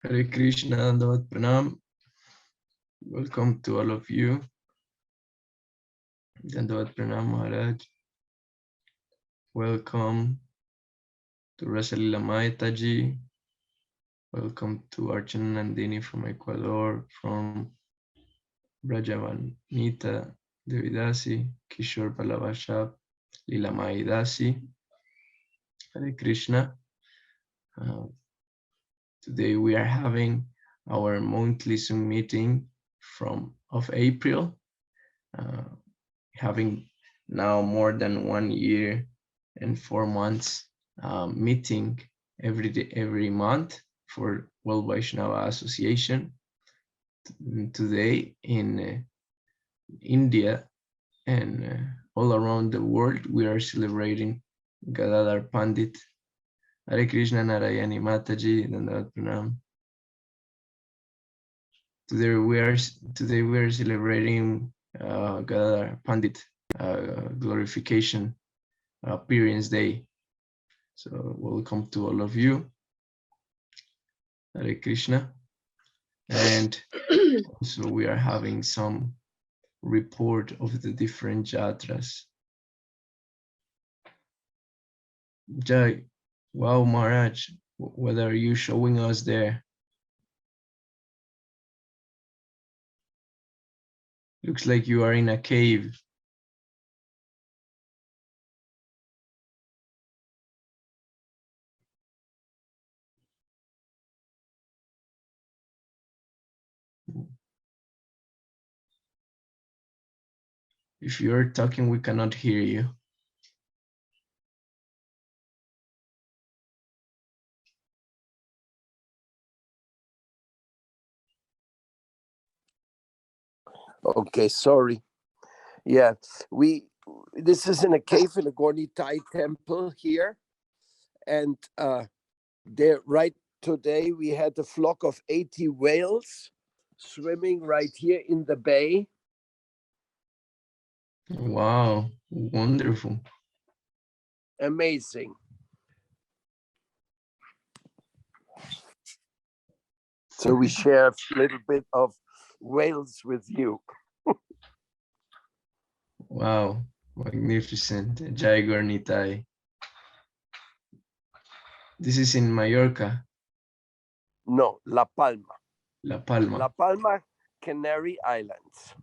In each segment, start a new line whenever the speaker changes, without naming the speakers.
Hare Krishna, Dandavat Pranam. Welcome to all of you. Dandavat Pranam Maharaj. Welcome to Rasalila Maitaji. Welcome to Archana Nandini from Ecuador, from Brajavanita Devidasi, Kishore Palavashap, Lila Maidasi. Hare Krishna. Today we are having our monthly Zoom meeting of April, having now more than 1 year and 4 months meeting every month for World Vaishnava Association. Today in India and all around the world, we are celebrating Gadhadhar Pandit. Hare Krishna Narayani Mataji, Dandavat Pranam. Today we are celebrating Gadhadhar Pandit glorification appearance day. So welcome to all of you. Hare Krishna. And also we are having some report of the different jatras. Jai, wow, Maharaj, what are you showing us there? Looks like you are in a cave. If you're talking, we cannot hear you.
Okay, sorry. Yeah, this is in a cave in a Gorni Thai temple here. And there right today we had a flock of 80 whales swimming right here in the bay.
Wow, wonderful.
Amazing. So we share a little bit of whales with you.
Wow, magnificent. Jai Gornitai. This is in Mallorca.
No, La Palma.
La Palma.
La Palma, Canary Islands.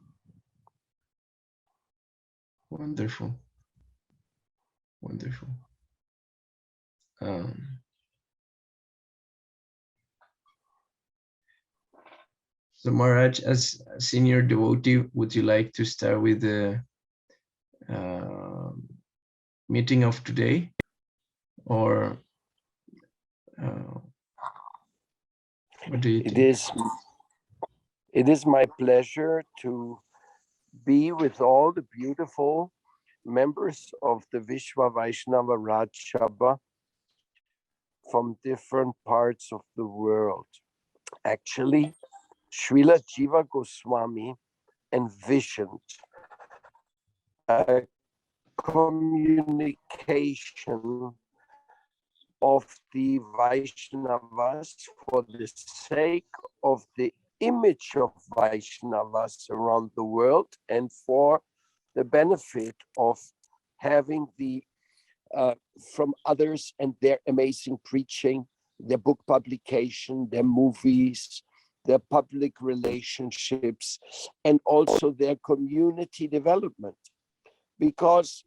Wonderful. Wonderful. So Maharaj, as a senior devotee, would you like to start with the meeting of today, or what do you think?
It is my pleasure to be with all the beautiful members of the Vishwa Vaishnava Raj Sabha from different parts of the world. Actually, Srila Jiva Goswami envisioned a communication of the Vaishnavas for the sake of the image of Vaishnavas around the world and for the benefit of having the from others and their amazing preaching, their book publication, their movies, their public relationships, and also their community development. Because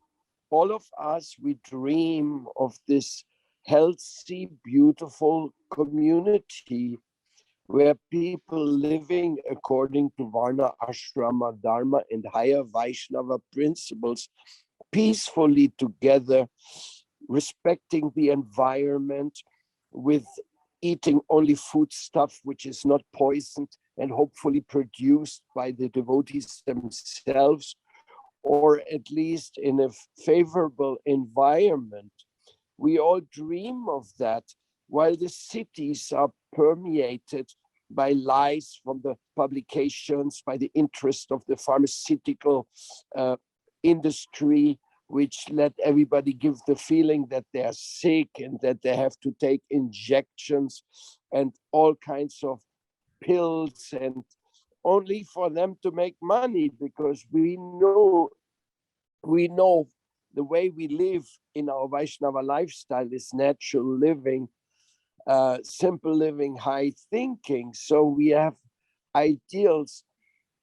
all of us, we dream of this healthy, beautiful community where people living according to Varna, Ashrama, Dharma, and higher Vaishnava principles peacefully together, respecting the environment, with eating only food stuff which is not poisoned and hopefully produced by the devotees themselves, or at least in a favorable environment. We all dream of that, while the cities are permeated by lies from the publications, by the interest of the pharmaceutical industry, which let everybody give the feeling that they're sick and that they have to take injections and all kinds of pills, and only for them to make money, because we know the way we live in our Vaishnava lifestyle is natural living, simple living, high thinking. So we have ideals.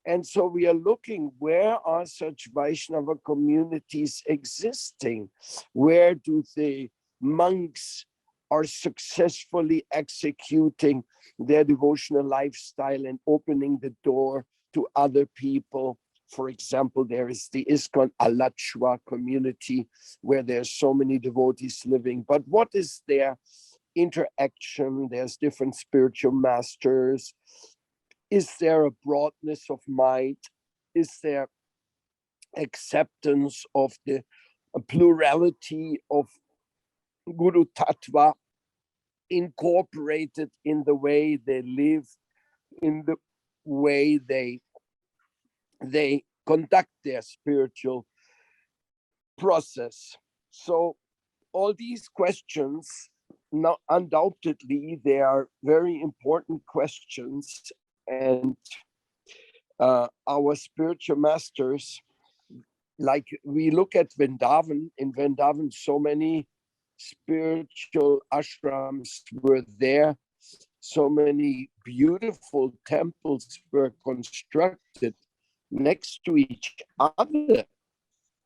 And so we are looking, where are such Vaishnava communities existing? Where do the monks are successfully executing their devotional lifestyle and opening the door to other people? For example, there is the ISKCON Alachua community, where there's so many devotees living. But what is their interaction? There's different spiritual masters. Is there a broadness of mind? Is there acceptance of the plurality of Guru Tattva incorporated in the way they live, in the way they conduct their spiritual process? So all these questions, now undoubtedly, they are very important questions, and our spiritual masters, like we look at Vrindavan, in Vrindavan, so many spiritual ashrams were there, so many beautiful temples were constructed next to each other,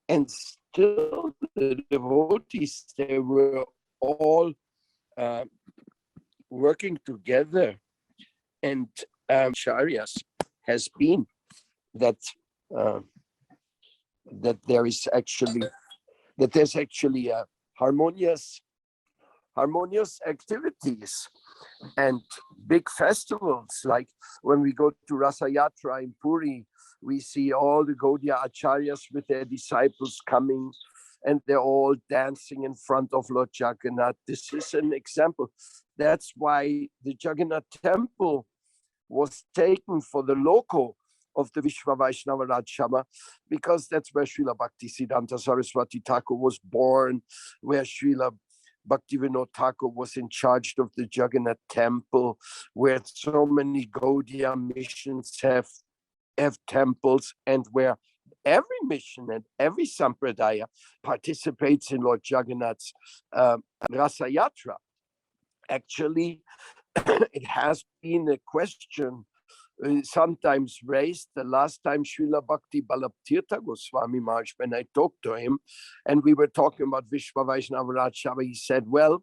and still the devotees, they were all uh, working together. And Charyas has been that uh, that there's actually a harmonious activities and big festivals. Like when we go to Rasa Yatra in Puri, we see all the Gaudiya Acharyas with their disciples coming, and they're all dancing in front of Lord Jagannath. This is an example. That's why the Jagannath temple was taken for the loco of the Vishwa Vaishnava Rajsabha, because that's where Srila Bhaktisiddhanta Saraswati Thakur was born, where Srila Bhaktivinoda Thakur was in charge of the Jagannath temple, where so many Gaudiya missions have temples, and where every mission and every sampradaya participates in Lord Jagannath's Rasa Yatra. Actually, it has been a question sometimes raised. The last time Srila Bhakti Balabhtirtha Goswami Maharaj, when I talked to him, and we were talking about Vishwa Vaishnava Rajsabha, he said, well,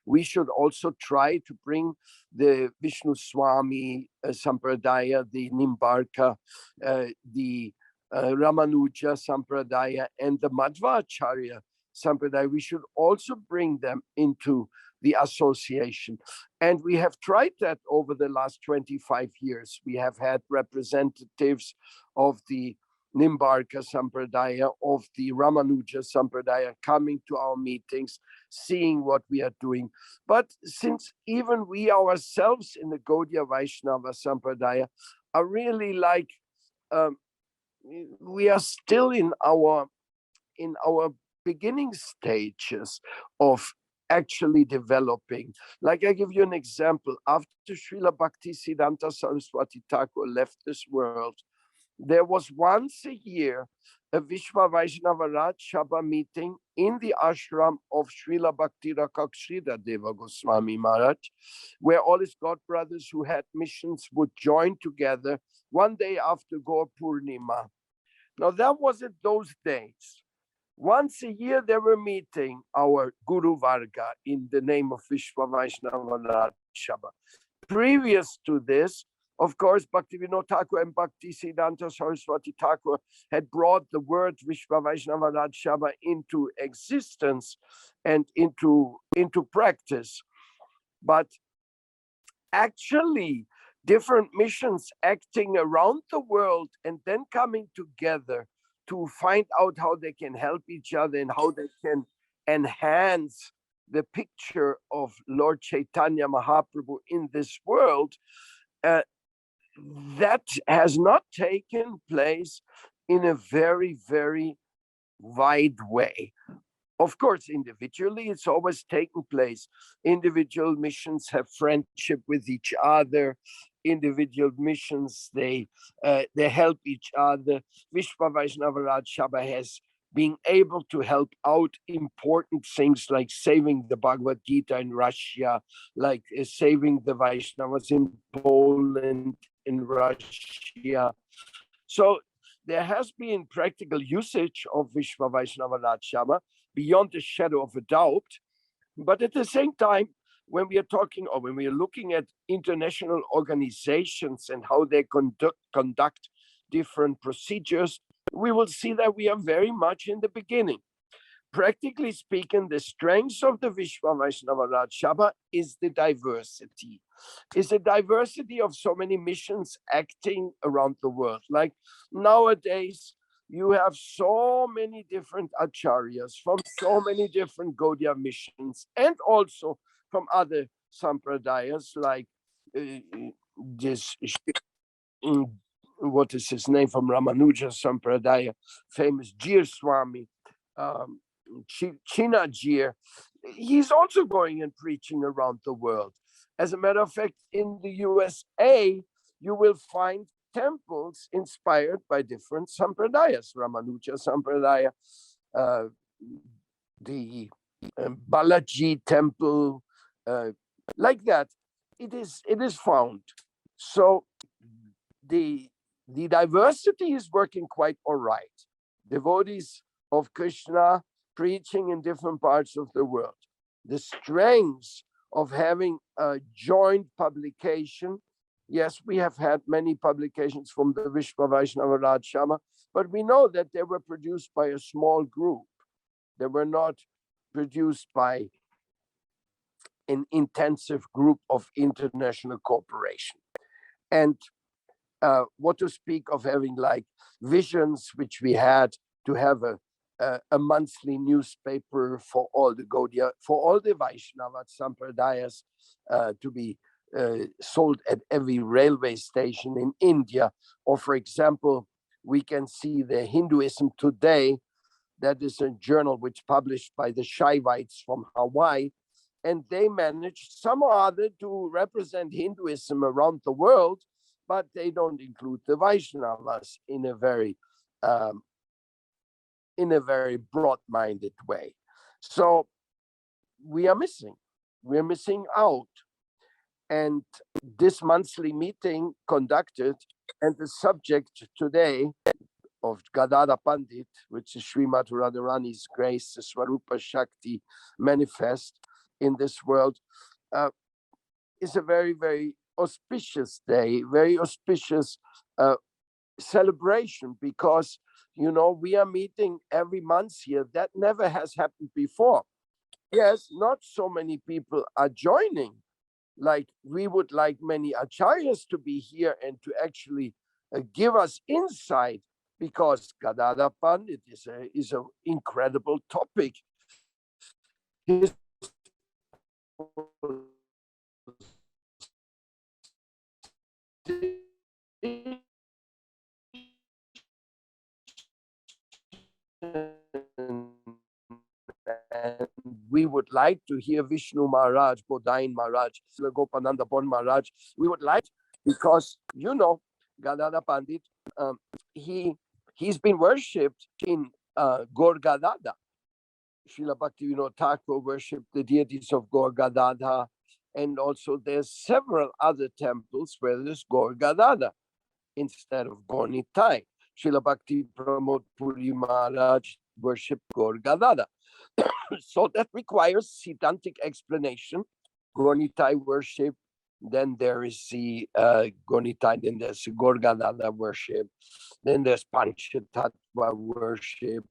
we should also try to bring the Vishnu Swami Sampradaya, the Nimbarka, the Ramanuja Sampradaya, and the Madhvacharya Sampradaya. We should also bring them into the association. And we have tried that over the last 25 years. We have had representatives of the Nimbarka Sampradaya, of the Ramanuja Sampradaya coming to our meetings, seeing what we are doing. But since even we ourselves in the Gaudiya Vaishnava Sampradaya are really like, we are still in our beginning stages of actually developing. Like, I give you an example. After Srila Bhaktisiddhanta Saraswati Thakur left this world, there was once a year a Vishwa Vaishnava Rajsabha meeting in the ashram of Srila Bhakti Rakak Sridhar Deva Goswami Maharaj, where all his god brothers who had missions would join together one day after Gaur Purnima. Now, that was in those days. Once a year, they were meeting our Guru Varga in the name of Vishwa Vaishnava Rajsabha. Previous to this, of course, Bhaktivinoda Thakur and Bhaktisiddhanta Saraswati Thakur had brought the word Vishwa Vaishnava Rajsabha into existence and into practice. But actually, different missions acting around the world and then coming together to find out how they can help each other and how they can enhance the picture of Lord Chaitanya Mahaprabhu in this world, that has not taken place in a very, very wide way. Of course, individually, it's always taken place. Individual missions have friendship with each other. Individual missions, they help each other. Vishwa Vaishnava Raj Sabha has been able to help out important things like saving the Bhagavad Gita in Russia, like saving the Vaishnavas in Poland, in Russia. So there has been practical usage of Vishwa Vaishnava Raj Sabha beyond the shadow of a doubt. But at the same time, when we are talking or when we are looking at international organizations and how they conduct different procedures, we will see that we are very much in the beginning. Practically speaking, the strength of the Vishwa Vaishnava Raj Sabha is the diversity. Is the diversity of so many missions acting around the world. Like nowadays, you have so many different acharyas from so many different Gaudiya missions and also from other sampradayas like this, what is his name, from Ramanuja Sampradaya, famous Jir Swami, um, Chinajir. He's also going and preaching around the world. As a matter of fact, in the USA, you will find temples inspired by different sampradayas, Ramanuja Sampradaya, uh, the Balaji temple, like that. It is found. So the diversity is working quite all right. Devotees of Krishna preaching in different parts of the world. The strengths of having a joint publication. Yes, we have had many publications from the Vishwa Vaishnava Raj Sabha, but we know that they were produced by a small group. They were not produced by an intensive group of international cooperation. And what to speak of having like visions, which we had to have a monthly newspaper for all the Gaudiya, for all the Vaishnava Sampradayas to be sold at every railway station in India. Or for example, we can see the Hinduism Today. That is a journal which published by the Shaivites from Hawaii. And they managed somehow or other to represent Hinduism around the world, but they don't include the Vaishnavas in a very broad-minded way. So we're missing out. And this monthly meeting conducted, and the subject today of Gadhadhar Pandit, which is Srimati Radharani's grace, the Swarupa Shakti manifest in this world, is a very, very auspicious day, very auspicious celebration, because we are meeting every month here. That never has happened before. Yes, not so many people are joining. Like we would like many acharyas to be here and to actually give us insight, because Gadhadhar Pandit is an incredible topic. His and we would like to hear Vishnu Maharaj, Bodain Maharaj, Gopananda Bon Maharaj. We would like, because Gadhadhar Pandit, he's been worshipped in Gaur Gadadha. Srila Bhaktivinoda Thakur worshipped the deities of Gaur Gadadha, and also there's several other temples where there's Gaur Gadadha instead of Gaur Nitai. Srila Bhakti Pramod Puri Maharaj worshipped Gaur Gadadha. So that requires Siddhantic explanation. Gaur Nitai worship, then there is the Gaur Nitai, then there's Gaur Gadadha worship, then there's Panchatattva worship.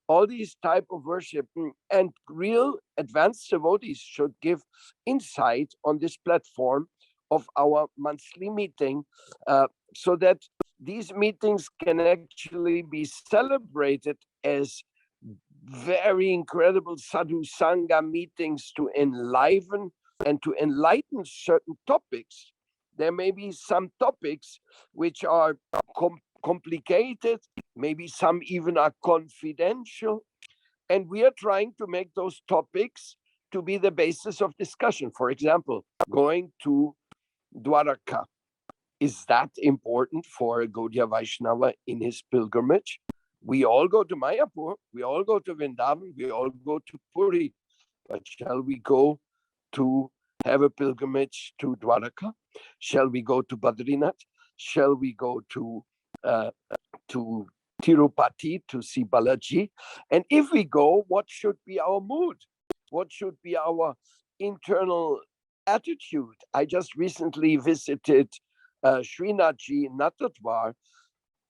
All these type of worship, and real advanced devotees should give insight on this platform of our monthly meeting, so that these meetings can actually be celebrated as very incredible sadhu sangha meetings to enliven and to enlighten certain topics. There may be some topics which are complicated, maybe some even are confidential, And we are trying to make those topics to be the basis of discussion. For example, going to Dwaraka. Is that important for a Gaudiya Vaishnava in his pilgrimage? We all go to Mayapur, we all go to Vrindavan, we all go to Puri. But shall we go to have a pilgrimage to Dwaraka? Shall we go to Badrinath? Shall we go to Tirupati to see Balaji? And if we go, what should be our mood? What should be our internal attitude? I just recently visited Srinathji in Natadwar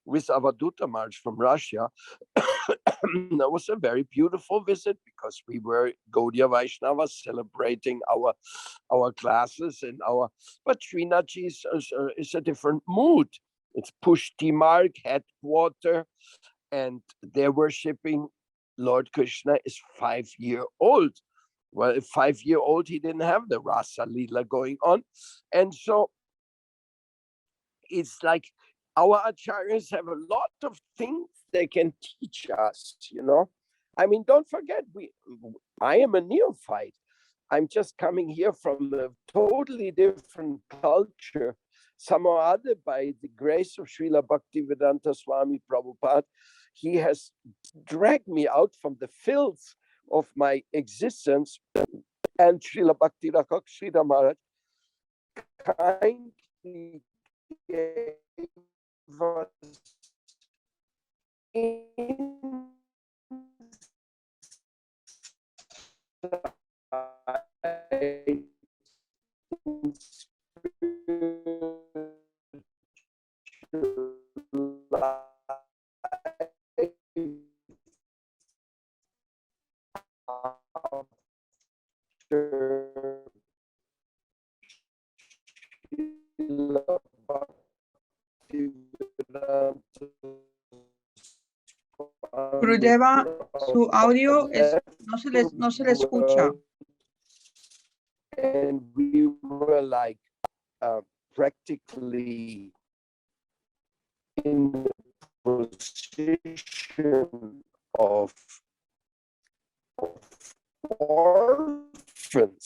with Avaduta March from Russia. That was a very beautiful visit because we were Gaudiya Vaishnavas celebrating our classes and but Srinathji is a different mood. It's Pushti Marg, headquarter, and they're worshipping Lord Krishna is 5-year-old. Well, if 5-year-old, he didn't have the Rasa Leela going on. And so it's like our acharyas have a lot of things they can teach us, I mean, don't forget, I am a neophyte. I'm just coming here from a totally different culture. Somehow or other, by the grace of Srila Bhaktivedanta Swami Prabhupada, he has dragged me out from the filth of my existence. And Srila Bhakti Rakak Sridhar Maharaj kindly gave us
Gurudeva, su audio no se le escucha.
And we were like practically in the position of orphans.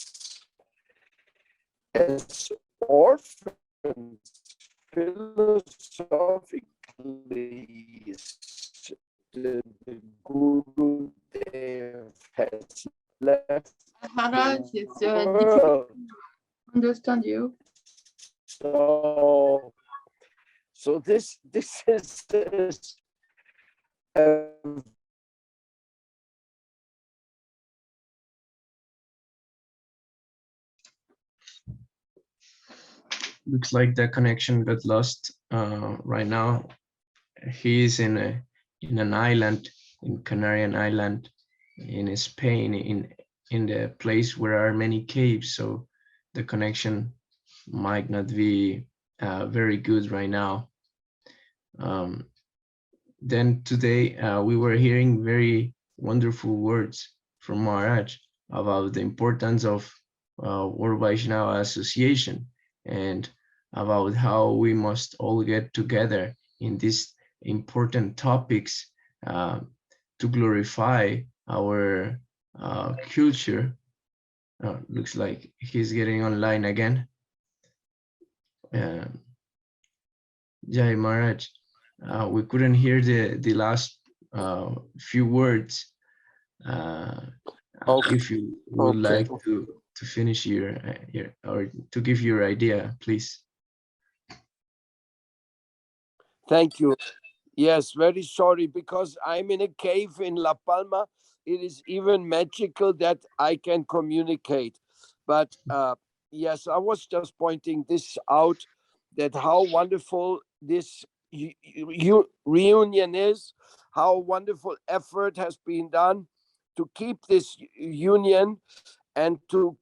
As orphans, philosophically, the Guru Dev has left.
Maharaj, it's difficult to understand you.
So this is a
Looks like the connection got lost right now. He is in an island, in Canarian Island, in Spain, in the place where are many caves, so the connection might not be very good right now. Then today we were hearing very wonderful words from Maharaj about the importance of World Vaishnava Association and about how we must all get together in these important topics to glorify our culture. Looks like he's getting online again. Jai Maharaj, we couldn't hear the last few words.
Okay.
If you would
Okay.
like to finish your or to give your idea, please.
Thank you. Yes, very sorry, because I'm in a cave in La Palma. It is even magical that I can communicate. But yes, I was just pointing this out, that how wonderful this reunion is, how wonderful effort has been done to keep this union and to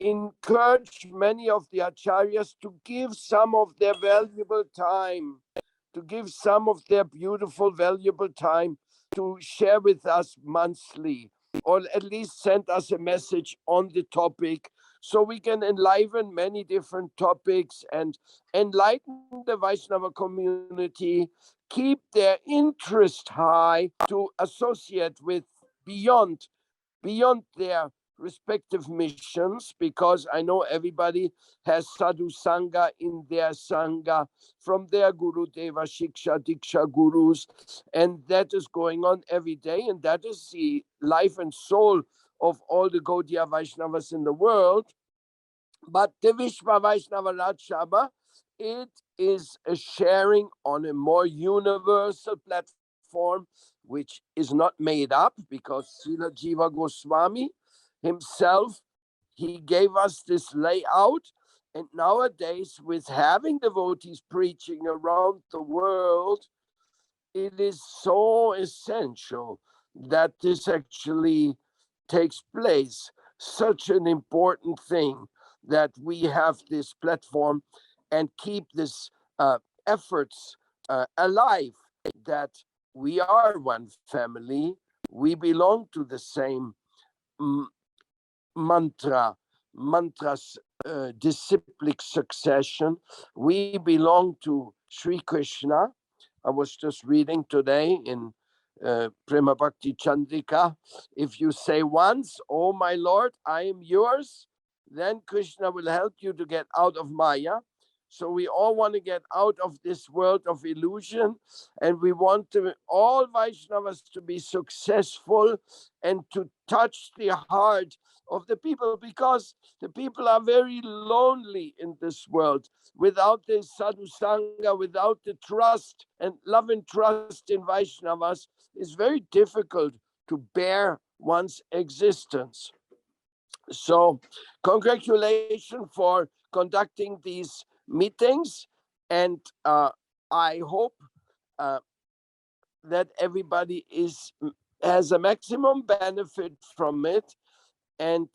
encourage many of the acharyas to give some of their valuable time, to give some of their beautiful, valuable time to share with us monthly, or at least send us a message on the topic, so we can enliven many different topics and enlighten the Vaishnava community, keep their interest high to associate with beyond their respective missions, because I know everybody has sadhu sangha in their sangha from their guru deva shiksha diksha gurus, and that is going on every day, and that is the life and soul of all the Gaudiya Vaishnavas in the world. But the Vishwa Vaishnava Raj Sabha, it is a sharing on a more universal platform, which is not made up, because Srila Jiva Goswami himself, he gave us this layout. And nowadays, with having devotees preaching around the world, it is so essential that this actually takes place. Such an important thing that we have this platform and keep this efforts alive, that we are one family, we belong to the same mantras, disciplic succession. We belong to Sri Krishna. I was just reading today in Prema Bhakti Chandrika. If you say once, "Oh my Lord, I am yours," then Krishna will help you to get out of Maya. So we all want to get out of this world of illusion, and we want all Vaishnavas to be successful and to touch the heart of the people, because the people are very lonely in this world. Without the sadhu sangha, without the trust and love and trust in Vaishnavas, it's very difficult to bear one's existence. So congratulations for conducting these meetings, and I hope that everybody has a maximum benefit from it, and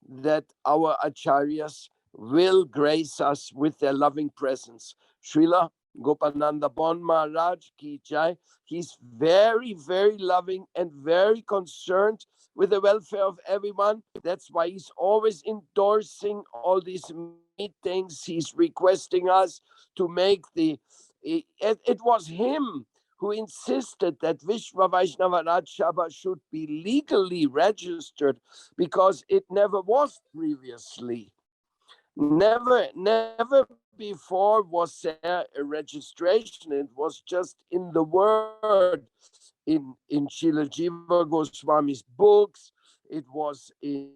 that our acharyas will grace us with their loving presence. Srila Gopananda Bon Maharaj ki jai. He's very, very loving and very concerned with the welfare of everyone. That's why he's always endorsing all these meetings. He's requesting us to make it was him who insisted that Vishwa Vaishnava Raj Sabha should be legally registered, because it never was previously. Never before was there a registration. It was just in the word, in Srila Jiva Goswami's books. It was in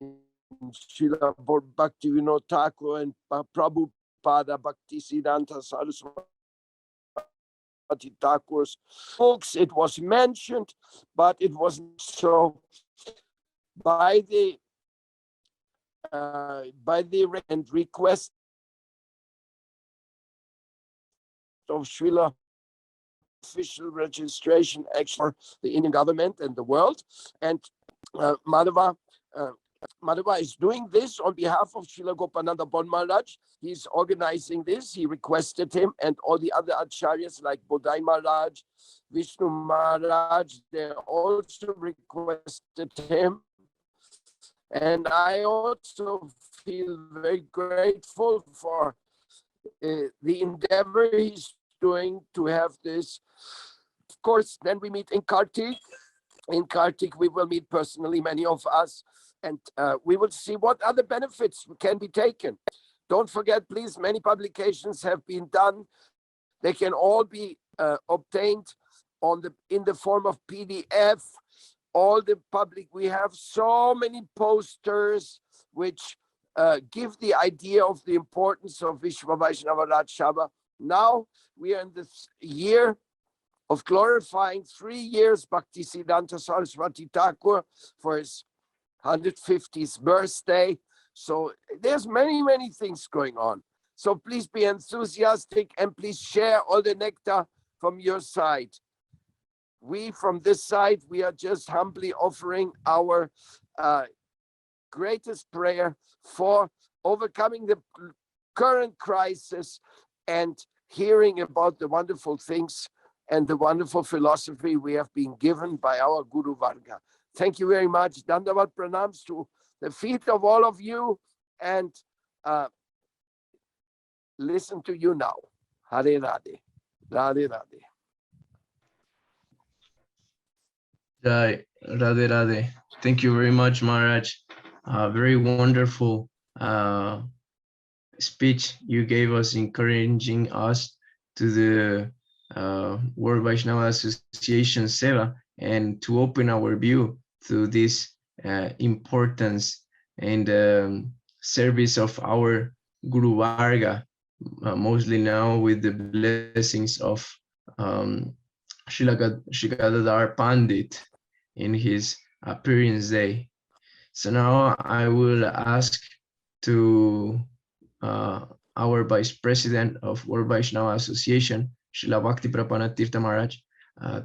Srila Bhaktivinoda Thakur and Prabhupada Bhaktisiddhanta Saraswati Thakur's books. It was mentioned, but it wasn't so by the request of Srila official registration actually for the Indian government and the world. And Madhava is doing this on behalf of Srila Gopananda Bon Maharaj. He's organizing this. He requested him, and all the other acharyas like Bodai Maharaj, Vishnu Maharaj, they also requested him. And I also feel very grateful for the endeavor he's doing to have this. Of course, then we meet in Kartik. In Kartik, we will meet personally, many of us, and we will see what other benefits can be taken. Don't forget, please, many publications have been done. They can all be obtained in the form of PDF. All the public, we have so many posters which give the idea of the importance of Vishwa Vaishnava Raj Sabha. Now we are in this year of glorifying 3 years Bhaktisiddhanta Saraswati Thakur for his 150th birthday. So there's many things going on. So please be enthusiastic, and please share all the nectar from your side. We from this side, we are just humbly offering our greatest prayer for overcoming the current crisis and hearing about the wonderful things and the wonderful philosophy we have been given by our Guru Varga. Thank you very much. Dandavat pranams to the feet of all of you, and listen to you now. Hare Radhe. Radhe Radhe.
Jai, Radhe Radhe. Thank you very much, Maharaj. Very wonderful speech you gave us, encouraging us to the World Vaishnava Association Seva and to open our view to this importance and service of our Guru Varga, mostly now with the blessings of um, Sri Gadhadhar Pandit in his appearance day. So now I will ask to uh, our Vice President of World Vaishnava Association, Srila Bhakti Prapana Tirtha Maharaj,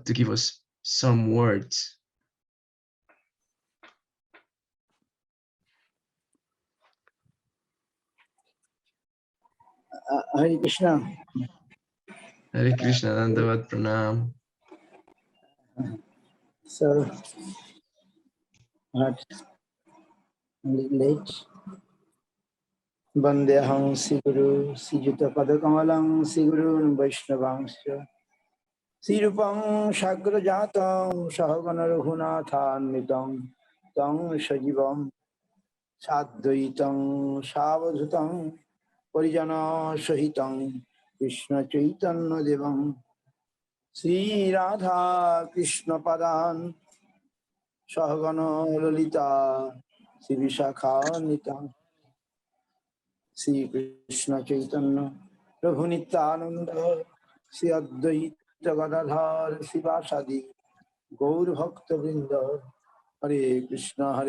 to give us some words.
Hare Krishna.
Hare Krishna, Dandavat Pranam.
So, not a little late. Vandeham Siguru, Sijuta Padakamalam, Siguru, Vaishnavangsya. Sirupam Shagra Jatam, Sahagana Raghunathan Mitam, Tang Sajivam, Sadvaitam, Savadhutam, Parijana Sahitam, Krishna Chaitanya Devam, Sri Radha Krishna Padan, Sahagana Lalita, Sri Vishakha Nita, Sri Krishna Chaitanya, Prabhu Nityananda, Sri Advaita Gadadhar Sivasadi, Gaur Bhakta Vrinda, Hare Krishna,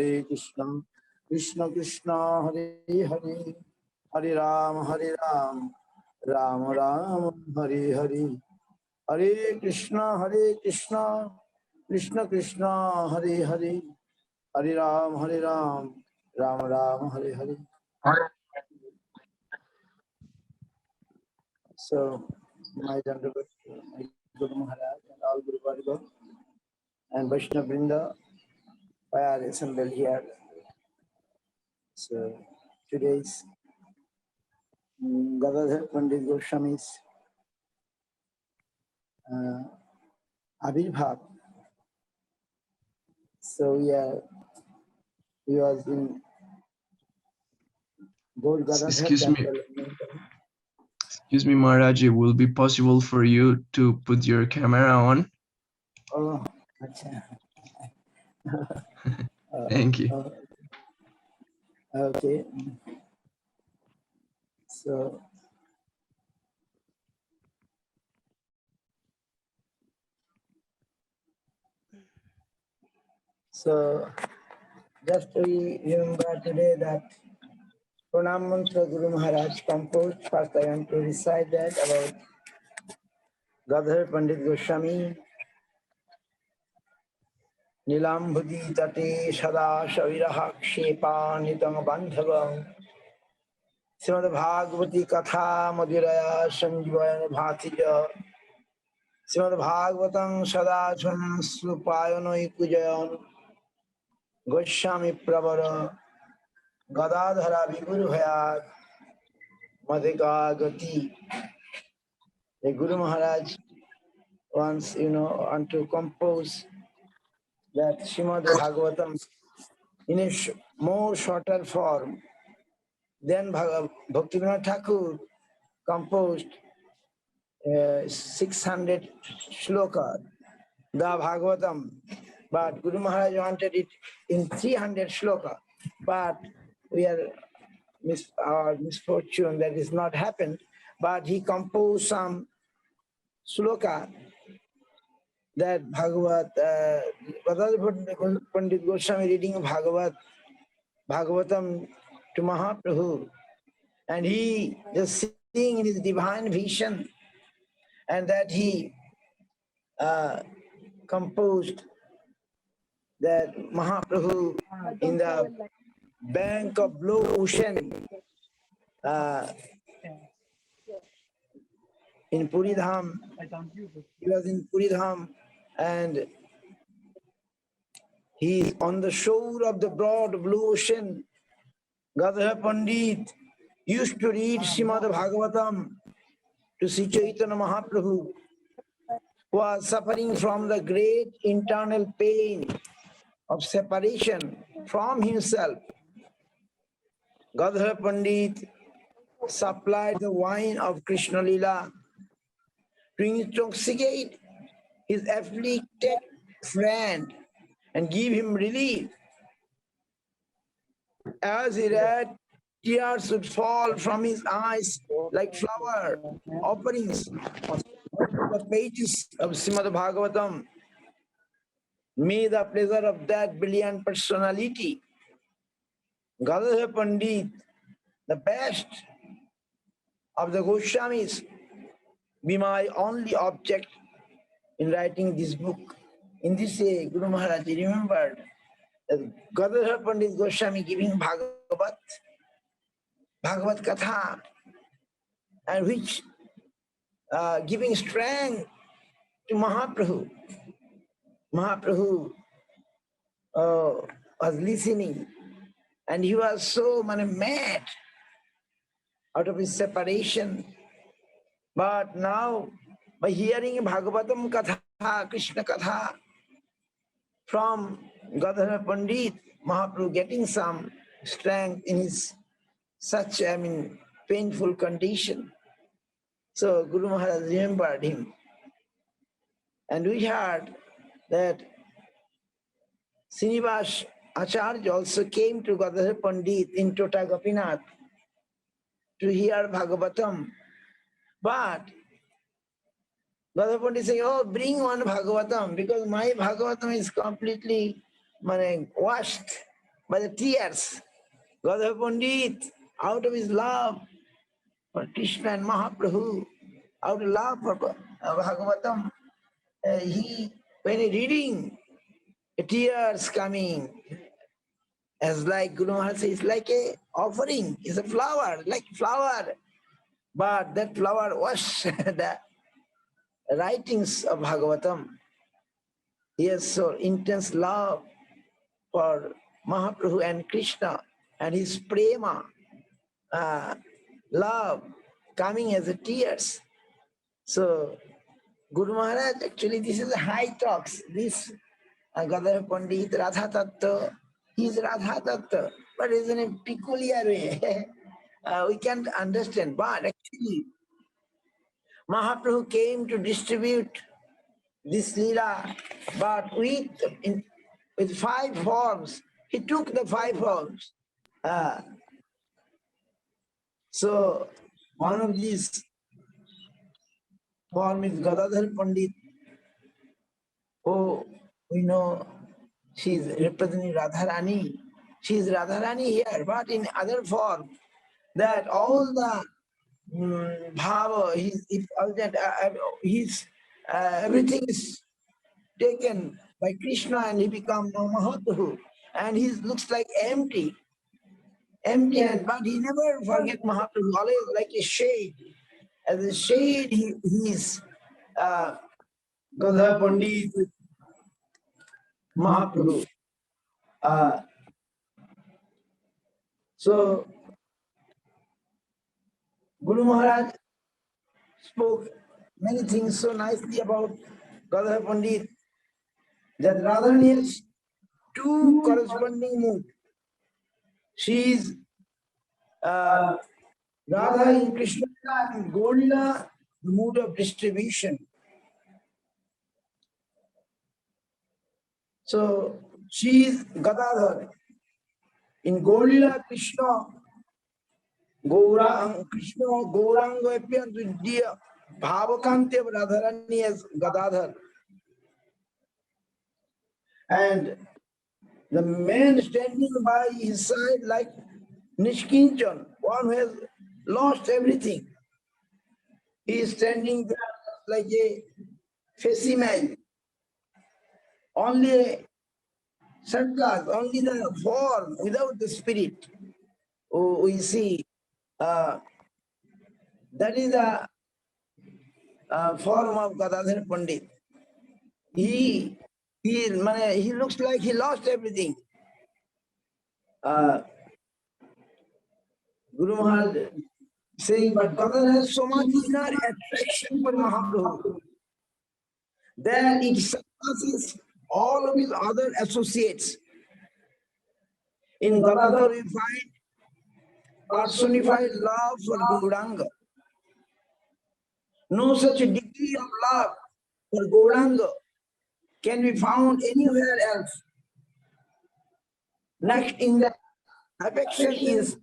Krishna Krishna, Hare Hare, Hare Ram, Ram Ram, Hare Hare, Hare Krishna, Krishna Krishna, Hare Hare, Hare Ram, Ram Ram, Hare Hare. So, my Dandavat, my Guru Maharaj, and all Guru Varga and Vaishnava Vrinda are assembled here. So, today's Gadhadhar Pandit Goswami's Abhirbhav. So, he was in Gaur Gadhadhar temple.
Excuse me, Maharaj, it will be possible for you to put your camera on?
Oh, acha.
Thank you.
Okay. So just we remember today that Pranam Mantra Guru Maharaj composed. First I want to recite that about Gadhadhar Pandit Goswami. Nilambhudi tate sada shaviraha kshepa nitang bandhavam Srimad Bhagavati Katha Madhuraya Sanjivayana Bhatija Srimad Bhagavatam Sada Slupayano Ikujayan Goswami Pravara Gadadhara Viguru Hayat Madhika Gati. The Guru Maharaj once, want to compose that Srimad Bhagavatam in a more shorter form. Then Bhaktivinoda Thakur composed 600 shloka, the Bhagavatam, but Guru Maharaj wanted it in 300 shloka, but we are our misfortune that is not happened, but he composed some shloka that Gadhadhar Pandit Goswami reading Bhagavatam to Mahaprabhu, and he just seeing in his divine vision, and that he composed that Mahaprabhu in the bank of blue ocean in Puridham. He was in Puridham, and he is on the shore of the broad blue ocean. Gadhadhar Pandit used to read Srimad Bhagavatam to Sri Chaitanya Mahaprabhu, was suffering from the great internal pain of separation from himself. Gadhadhar Pandit supplied the wine of Krishna Lila to intoxicate his afflicted friend and give him relief. As he read, tears would fall from his eyes like flower offerings on the pages of Srimad Bhagavatam. May the pleasure of that brilliant personality, Gadhadhar Pandit, the best of the Goswamis, be my only object in writing this book. In this way, Guru Maharaj remembered that Gadhadhar Pandit Goswami giving Bhagavad Katha, and which giving strength to Mahaprabhu. Mahaprabhu was listening, and he was so mad out of his separation. But now, by hearing Bhagavatam Katha, Krishna Katha from Gadhadhar Pandit, Mahaprabhu getting some strength in his such, painful condition. So Guru Maharaj remembered him. And we heard that Srinivas Acharya also came to Gadhadhar Pandit in Tota Gopinath to hear Bhagavatam. But Gadhadhar Pandit said, oh, bring one Bhagavatam, because my Bhagavatam is completely washed by the tears. Gadhadhar Pandit, out of his love for Krishna and Mahaprabhu, out of love for Bhagavatam, when he reading, tears coming, as like Guru Maharaj says, it's like a offering, it's a flower, like flower. But that flower was the writings of Bhagavatam. He has so intense love for Mahaprabhu and Krishna, and his prema, love coming as a tears. So Guru Maharaj, actually this is a high talks. This Gadhadhar Pandit, Radha Tattva, he is Radha Tattva, but it's in a peculiar way. We can't understand. But actually, Mahaprabhu came to distribute this Leela, but with 5 forms. He took the 5 forms. So one of these form is Gadhadhar Pandit. Oh, we know she is representing Radharani. She is Radharani here, but in other form, that all the bhava, everything is taken by Krishna, and he becomes Mahaprabhu, and he looks like empty, but he never forget Mahaprabhu, always like a shade. As a shade, he is Gadhadhar Pandit with Mahaprabhu. So Guru Maharaj spoke many things so nicely about Gadhadhar Pandit, that Radharani has 2 corresponding moods. She is Radha in Krishna and Golila, the mood of distribution. So she is Gadadhar. In Golila Krishna, Krishna Gauranga appears with dear Bhavakanti of Radharani as Gadadhar. And the man standing by his side like Nishkinchan, one who has lost everything. He is standing there like a facsimile. Only a sarkas, only the form without the spirit. Oh, we see that is the form of Gadhadhar Pandit. He looks like he lost everything. Guru Maharaj saying, but Gadhadhar has so much inner attraction for Mahaprabhu. then it surpasses all of his other associates. In Gadadhar we find personified love for Gauranga. No such degree of love for Gauranga can be found anywhere else. Next in the affection is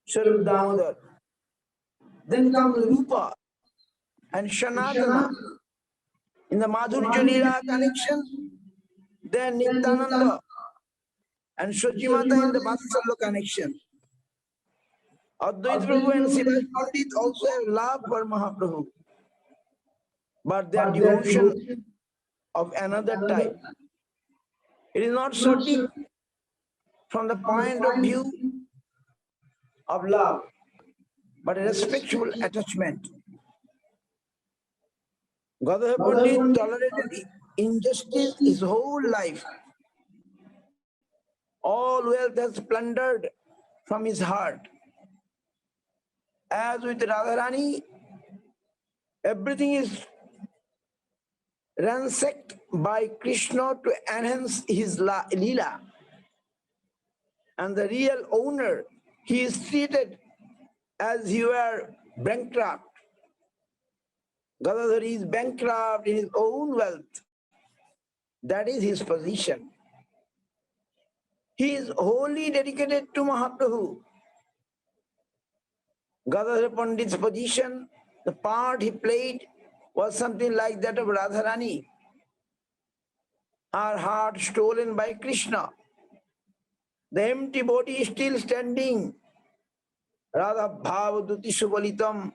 Swarup Damodar. Then comes Rupa and Sanatana. In the Madhurya Leela connection, then Nityananda and Shojimata in the Vatsalya connection. Advaita Prabhu and Srivas Pandit also have love for Mahaprabhu, but their devotion of another type. It is not so deep from the point of view of love, but a respectful attachment. Gadhadhar Pandit tolerated injustice his whole life. All wealth has plundered from his heart. As with Radharani, everything is ransacked by Krishna to enhance his Leela. And the real owner, he is treated as he were bankrupt. Gadadhar is bankrupt in his own wealth. That is his position. He is wholly dedicated to Mahaprabhu. Gadadhar Pandit's position, the part he played, was something like that of Radharani. Her heart stolen by Krishna. The empty body is still standing. Radha Bhavaduti Subalitam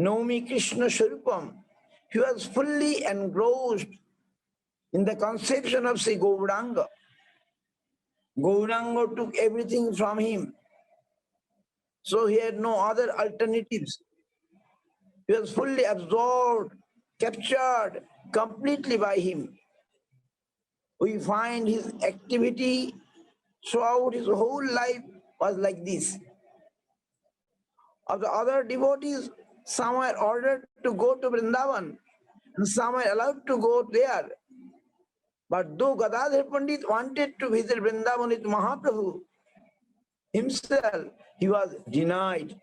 Nomi Krishna Swarupam. He was fully engrossed in the conception of Sri Gauranga. Gauranga took everything from him. So he had no other alternatives. He was fully absorbed, captured completely by him. We find his activity throughout his whole life was like this. Of the other devotees, some were ordered to go to Vrindavan and some were allowed to go there. But though Gadadhar Pandit wanted to visit Vrindavan with Mahaprabhu himself, he was denied.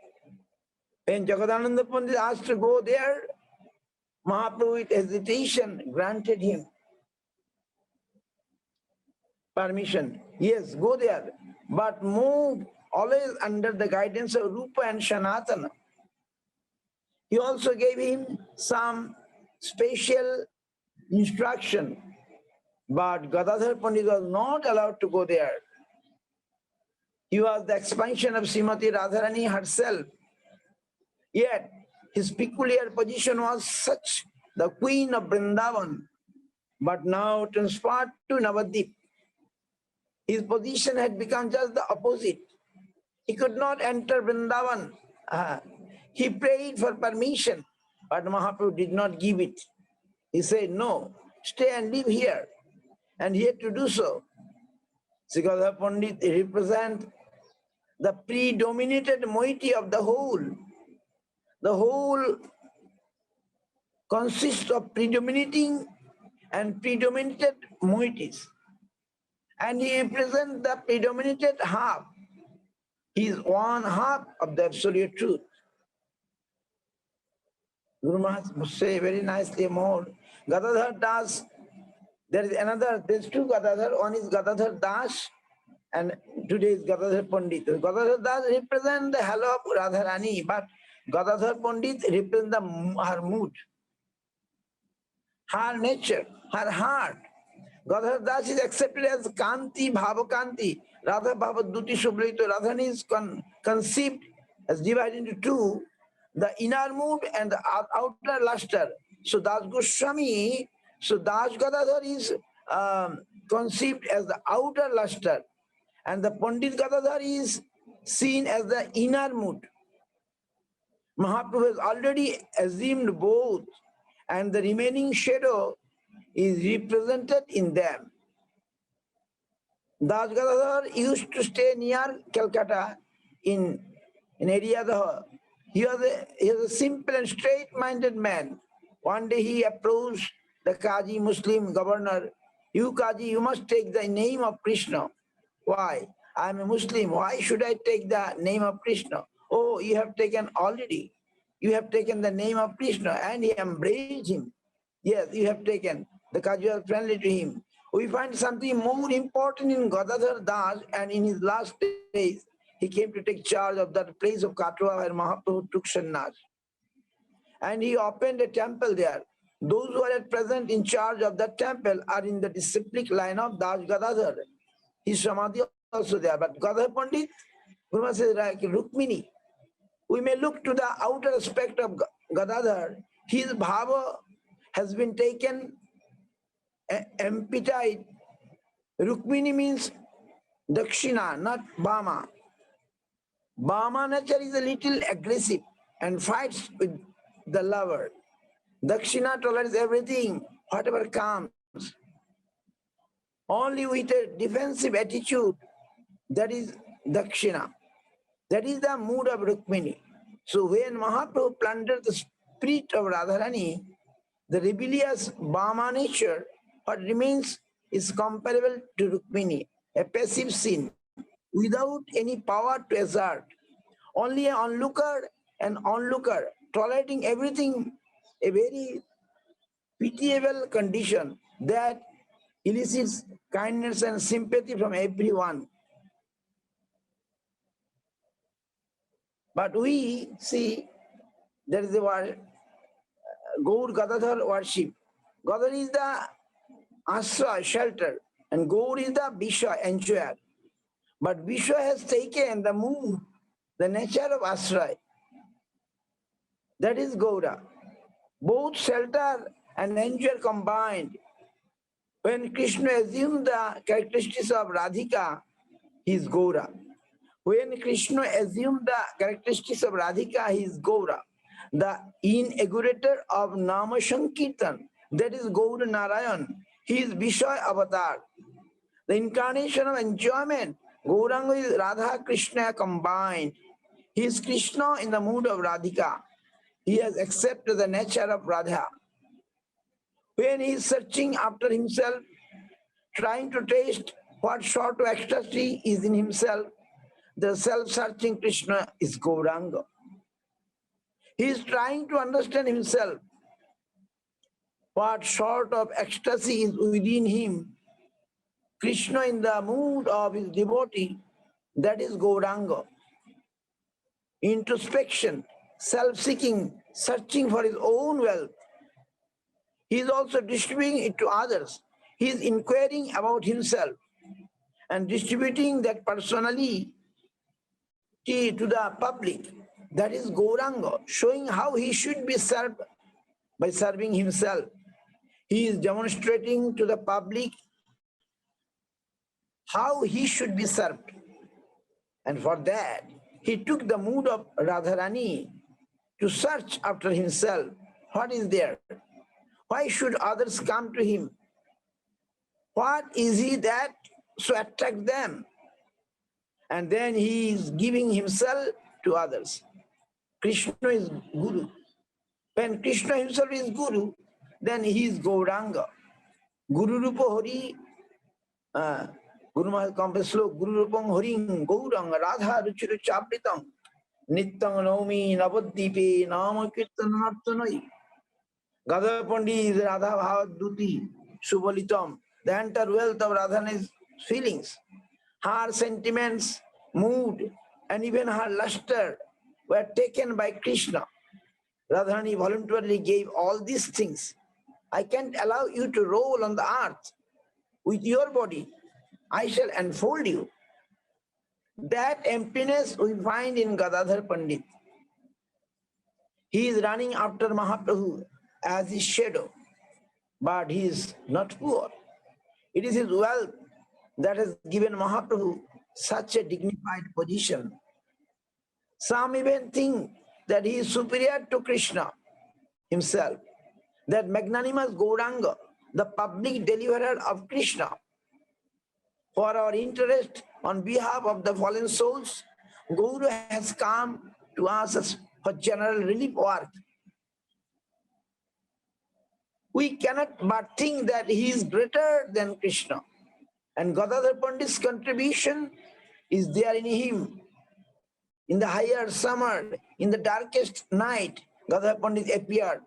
When Jagadananda Pandit asked to go there, Mahaprabhu with hesitation granted him permission. Yes, go there, but move always under the guidance of Rupa and Sanatana. He also gave him some special instruction, but Gadadhar Pandit was not allowed to go there. He was the expansion of Srimati Radharani herself. Yet his peculiar position was such, the queen of Vrindavan, but now transferred to Navadvip. His position had become just the opposite. He could not enter Vrindavan. He prayed for permission, but Mahaprabhu did not give it. He said, no, stay and live here. And he had to do so. Sri Gadhadhar Pandit represents the predominated moiety of the whole. The whole consists of predominating and predominated moieties. And he represents the predominated half. He is one half of the absolute truth. Guru Maharaj must say very nicely more. Gadadhar Das, there's two Gadadhar. One is Gadadhar Das and today is Gadadhar Pandit. Gadadhar Das represents the halo of Radharani, but Gadadhar Pandit represents her mood, her nature, her heart. Gadadhar Das is accepted as Kanti, Bhavakanti, Radha Bhavaduti Subrito. Radharani is conceived as divided into two, the inner mood and the outer luster. So Das Goswami, so Das Gadadhar is conceived as the outer luster, and the Pandit Gadadhar is seen as the inner mood. Mahaprabhu has already assumed both, and the remaining shadow is represented in them. Das Gadadhar used to stay near Calcutta in area. He was a simple and straight-minded man. One day he approached the Qazi Muslim governor. You Qazi, you must take the name of Krishna. Why? I am a Muslim. Why should I take the name of Krishna? Oh, you have taken already. You have taken the name of Krishna, and he embraced him. Yes, you have taken. The Qazi was friendly to him. We find something more important in Gadhadhar Das, and in his last days, he came to take charge of that place of Katwa where Mahaprabhu took sannyas. And he opened a temple there. Those who are at present in charge of that temple are in the disciplic line of Das Gadadhar. His samadhi also there. But Gadhadhar Pandit, Guru says like Rukmini. We may look to the outer aspect of Gadadhar. His bhava has been taken emptied. Rukmini means Dakshina, not Bama. Bama nature is a little aggressive and fights with the lover. Dakshina tolerates everything, whatever comes. Only with a defensive attitude, that is Dakshina. That is the mood of Rukmini. So when Mahaprabhu plundered the spirit of Radharani, the rebellious Bama nature, what remains is comparable to Rukmini, a passive sin, without any power to exert. Only an onlooker, tolerating everything, a very pitiable condition that elicits kindness and sympathy from everyone. But we see there is a word, Gaur Gadadhar worship. Gadadhar is the asra, shelter, and Gaur is the Visha, enjoyer. But Visha has taken the mood, the nature of asra. That is Gaura. Both shelter and enjoyer combined. When Krishna assumed the characteristics of Radhika, he is Gaura. When Krishna assumed the characteristics of Radhika, he is Gaura. The inaugurator of Nama Sankirtan, that is Gaura Narayan. He is Vishay Avatar. The incarnation of enjoyment, Gauranga is Radha Krishna combined. He is Krishna in the mood of Radhika. He has accepted the nature of Radha. When he is searching after himself, trying to taste what sort of ecstasy is in himself, the self-searching Krishna is Gauranga. He is trying to understand himself, what sort of ecstasy is within him. Krishna in the mood of his devotee, that is Gauranga. Introspection, self-seeking, searching for his own wealth. He is also distributing it to others. He is inquiring about himself and distributing that personally to the public. That is Gauranga, showing how he should be served by serving himself. He is demonstrating to the public how he should be served. And for that, he took the mood of Radharani to search after himself. What is there? Why should others come to him? What is he that so attract them? And then he is giving himself to others. Krishna is Guru. When Krishna himself is Guru, then he is Gauranga. Guru Rupa Hari, Guru Maharaj complex slok, Guru Rupam Haring, Gauranga, Radha Ruchira Chapritam, Nityam Naumi, Navaddipe, Nama Kirtanartanai. Gadhadhar Pandit is Radha Bhavaduti, Subalitam. The entire wealth of Radhana's feelings, her sentiments, mood, and even her luster were taken by Krishna. Radharani voluntarily gave all these things. I can't allow you to roll on the earth with your body. I shall enfold you. That emptiness we find in Gadhadhar Pandit. He is running after Mahaprabhu as his shadow, but he is not poor. It is his wealth that has given Mahaprabhu such a dignified position. Some even think that he is superior to Krishna himself, that magnanimous Gauranga, the public deliverer of Krishna. For our interest on behalf of the fallen souls, Guru has come to us for general relief work. we cannot but think that he is greater than Krishna. And Gadhadhar Pandit's contribution is there in him. In the higher summer, in the darkest night, Gadhadhar Pandit appeared.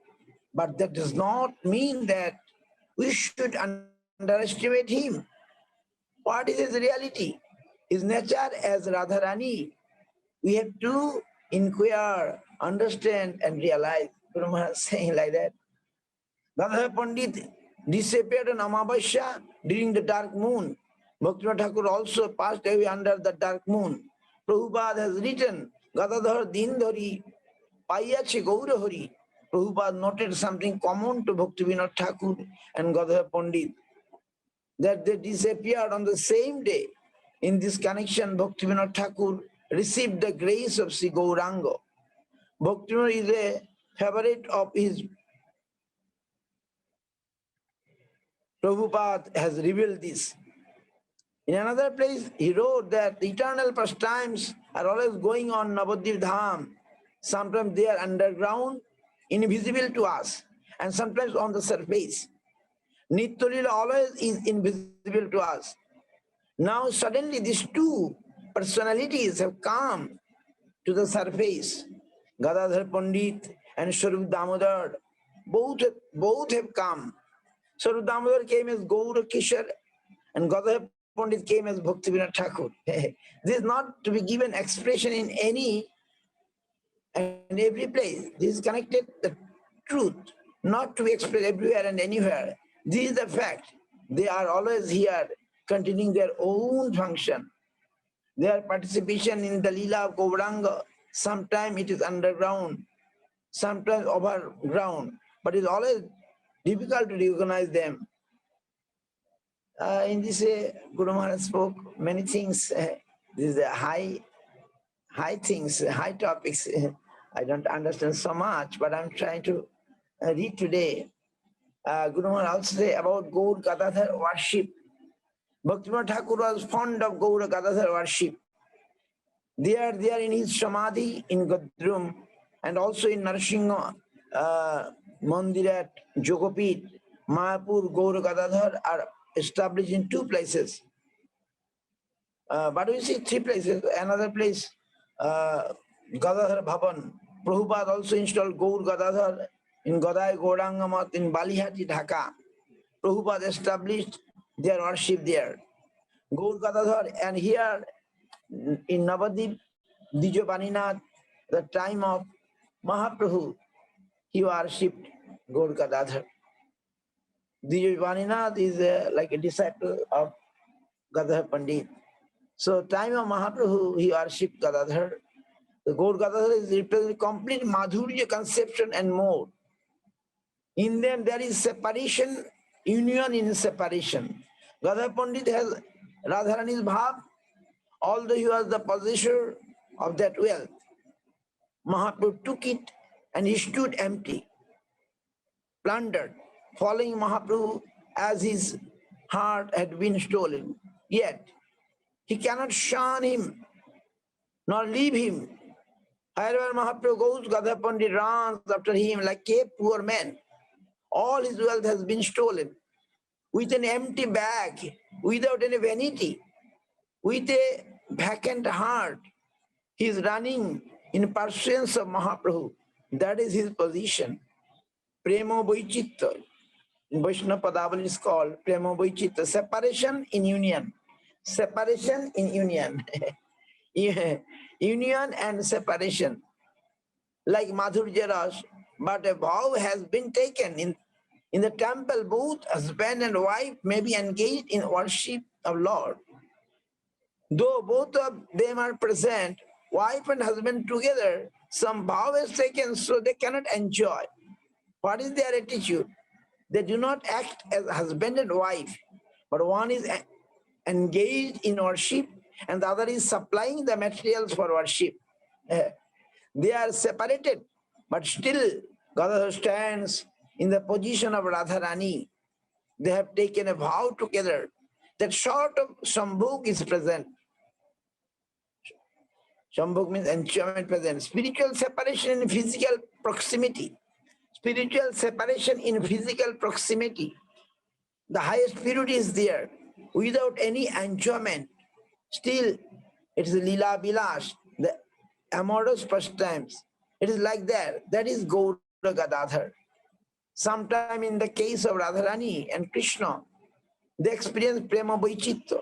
But that does not mean that we should underestimate him. What is his reality? His nature as Radharani. We have to inquire, understand, and realize. Guru Maharaj is saying like that. Gadhadhar Pandit disappeared on Amavasya during the dark moon. Bhaktivinoda Thakur also passed away under the dark moon. Prabhupada has written, Gadadhar Din Dhari Paiyache Gaura Hari. Prabhupada noted something common to Bhaktivinoda Thakur and Gadhadhar Pandit, that they disappeared on the same day. In this connection, Bhaktivinoda Thakur received the grace of Sri Gauranga. Bhaktivinoda is a favorite of his. Prabhupada has revealed this. In another place, he wrote that the eternal pastimes are always going on Navadvip Dham. Sometimes they are underground, invisible to us, and sometimes on the surface. Nityalila always is invisible to us. Now suddenly these two personalities have come to the surface. Gadadhar Pandit and Swarup Damodar, both have come. Swarup Damodar came as Gaura Kishore and Gadadhar Pandit came as Bhaktivinoda Thakur. This is not to be given expression in any and every place. This is connected the truth, not to be expressed everywhere and anywhere. This is the fact. They are always here, continuing their own function. Their participation in the Leela of Gauranga, sometimes it is underground, sometimes overground, but it's always difficult to recognize them. In this way, Guru Maharaj spoke many things. These are high things, high topics. I don't understand so much, but I'm trying to read today. Guru Maharaj also say about Gaur Gadadhar worship. Bhaktivinoda Thakur was fond of Gaur Gadadhar worship. They are there in his Samadhi in Gadrum and also in Narasingha Mandir at Jogopit. Mayapur, Gaur Gadadhar are established in two places. But we see three places. Another place, Gadadhar Bhavan. Prabhupada also installed Gaur Gadadhar in Gadai Gaurangamat in Balihati, Dhaka. Prabhupada established their worship there. Gaur Gadadhar, and here in Navadvip, Dijobaninath, the time of Mahaprabhu, he worshipped Gaur Gadadhar. Dijobaninath is like a disciple of Gadadhar Pandit. So time of Mahaprabhu, he worshipped Gadadhar. The Gaur Gadadhar is representing complete Madhurya conception and more. In them there is separation, union in separation. Gadadhar Pandit has Radharani's bhav, although he was the possessor of that wealth. Mahaprabhu took it and he stood empty, plundered, following Mahaprabhu as his heart had been stolen. Yet he cannot shun him nor leave him. Wherever Mahaprabhu goes, Gadhadhar Pandit runs after him like a poor man. All his wealth has been stolen. With an empty bag, without any vanity, with a vacant heart, he is running in pursuance of Mahaprabhu. That is his position. Premo Vaichitta. In Vaishnava Padavali is called Premo Vaichitta. Separation in union. Separation in union. Union and separation. Like Madhurya Ras, but a vow has been taken. In the temple, both husband and wife may be engaged in worship of Lord. Though both of them are present, wife and husband together, some vow is taken so they cannot enjoy. What is their attitude? They do not act as husband and wife, but one is engaged in worship and the other is supplying the materials for worship. They are separated, but still Gadadhar stands in the position of Radharani. They have taken a vow together. That sort of Shambhog is present. Shambhog means enjoyment present. Spiritual separation in physical proximity. spiritual separation in physical proximity. The highest purity is there without any enjoyment. Still, it is Lila Bilash, the amorous pastimes. It is like that. That is Gaura Gadadhar. Sometime in the case of Radharani and Krishna, they experience Prema Vaichitya.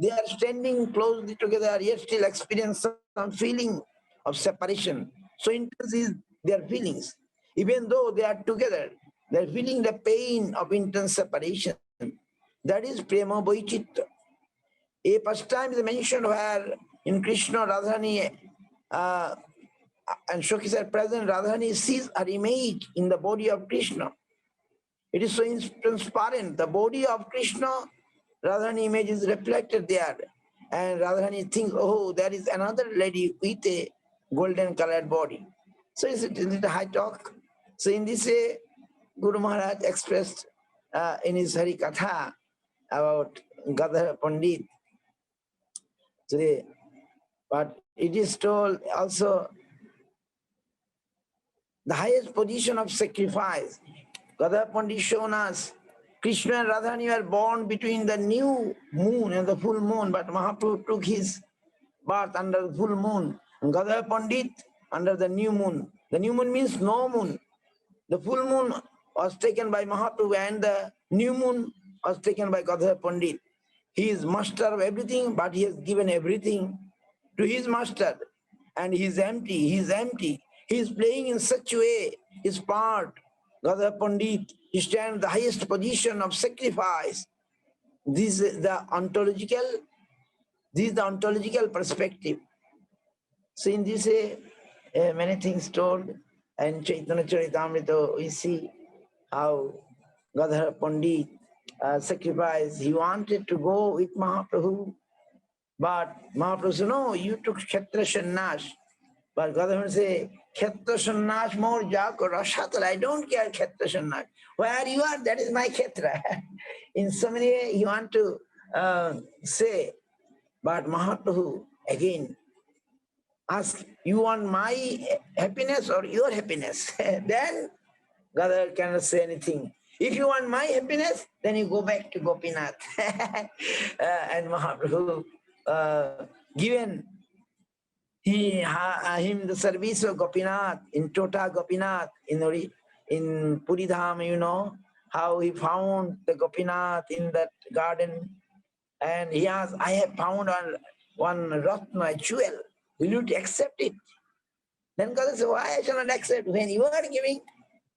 They are standing closely together, yet still experience some feeling of separation. So intense is their feelings. Even though they are together, they are feeling the pain of intense separation. That is Prema Vaichitya. A pastime is mentioned where in Krishna, Radharani, uh, and Shokis are present, Radharani sees her image in the body of Krishna. It is so transparent. The body of Krishna, Radharani image is reflected there. And Radharani thinks, oh, there is another lady with a golden colored body. So it's a little high talk. So in this way, Guru Maharaj expressed in his Hari Katha about Gadhadhar Pandit. Today, but it is told also the highest position of sacrifice. Gadhadhar Pandit shown us Krishna and Radharani were born between the new moon and the full moon, but Mahaprabhu took his birth under the full moon. And Gadhadhar Pandit under the new moon. The new moon means no moon. The full moon was taken by Mahaprabhu and the new moon was taken by Gadhadhar Pandit. He is master of everything, but he has given everything to his master. And he is empty, he is empty. He is playing in such a way, his part. Gadhadhar Pandit, he stands the highest position of sacrifice. This is the ontological perspective. So in this way, many things told, and Chaitanya Charitamrita, we see how Gadhadhar Pandit sacrificed. He wanted to go with Mahaprabhu, but Mahaprabhu said, no, you took Kshetra Sannyas. But Gadhadhar said, Kshetra Sannyas more jako rashatal. I don't care Kshetra Sannyas. Where you are, that is my Kshetra. In so many ways, you want to say, but Mahaprabhu again ask, you want my happiness or your happiness? Then Gadhadhar cannot say anything. If you want my happiness, then you go back to Gopinath. And Mahaprabhu given him the service of Gopinath, in Tota Gopinath, in Puridham, you know, how he found the Gopinath in that garden. And he asked, I have found one Ratna, a jewel. Will you accept it? Then Gadhadhar said, why I shall not accept when you are giving?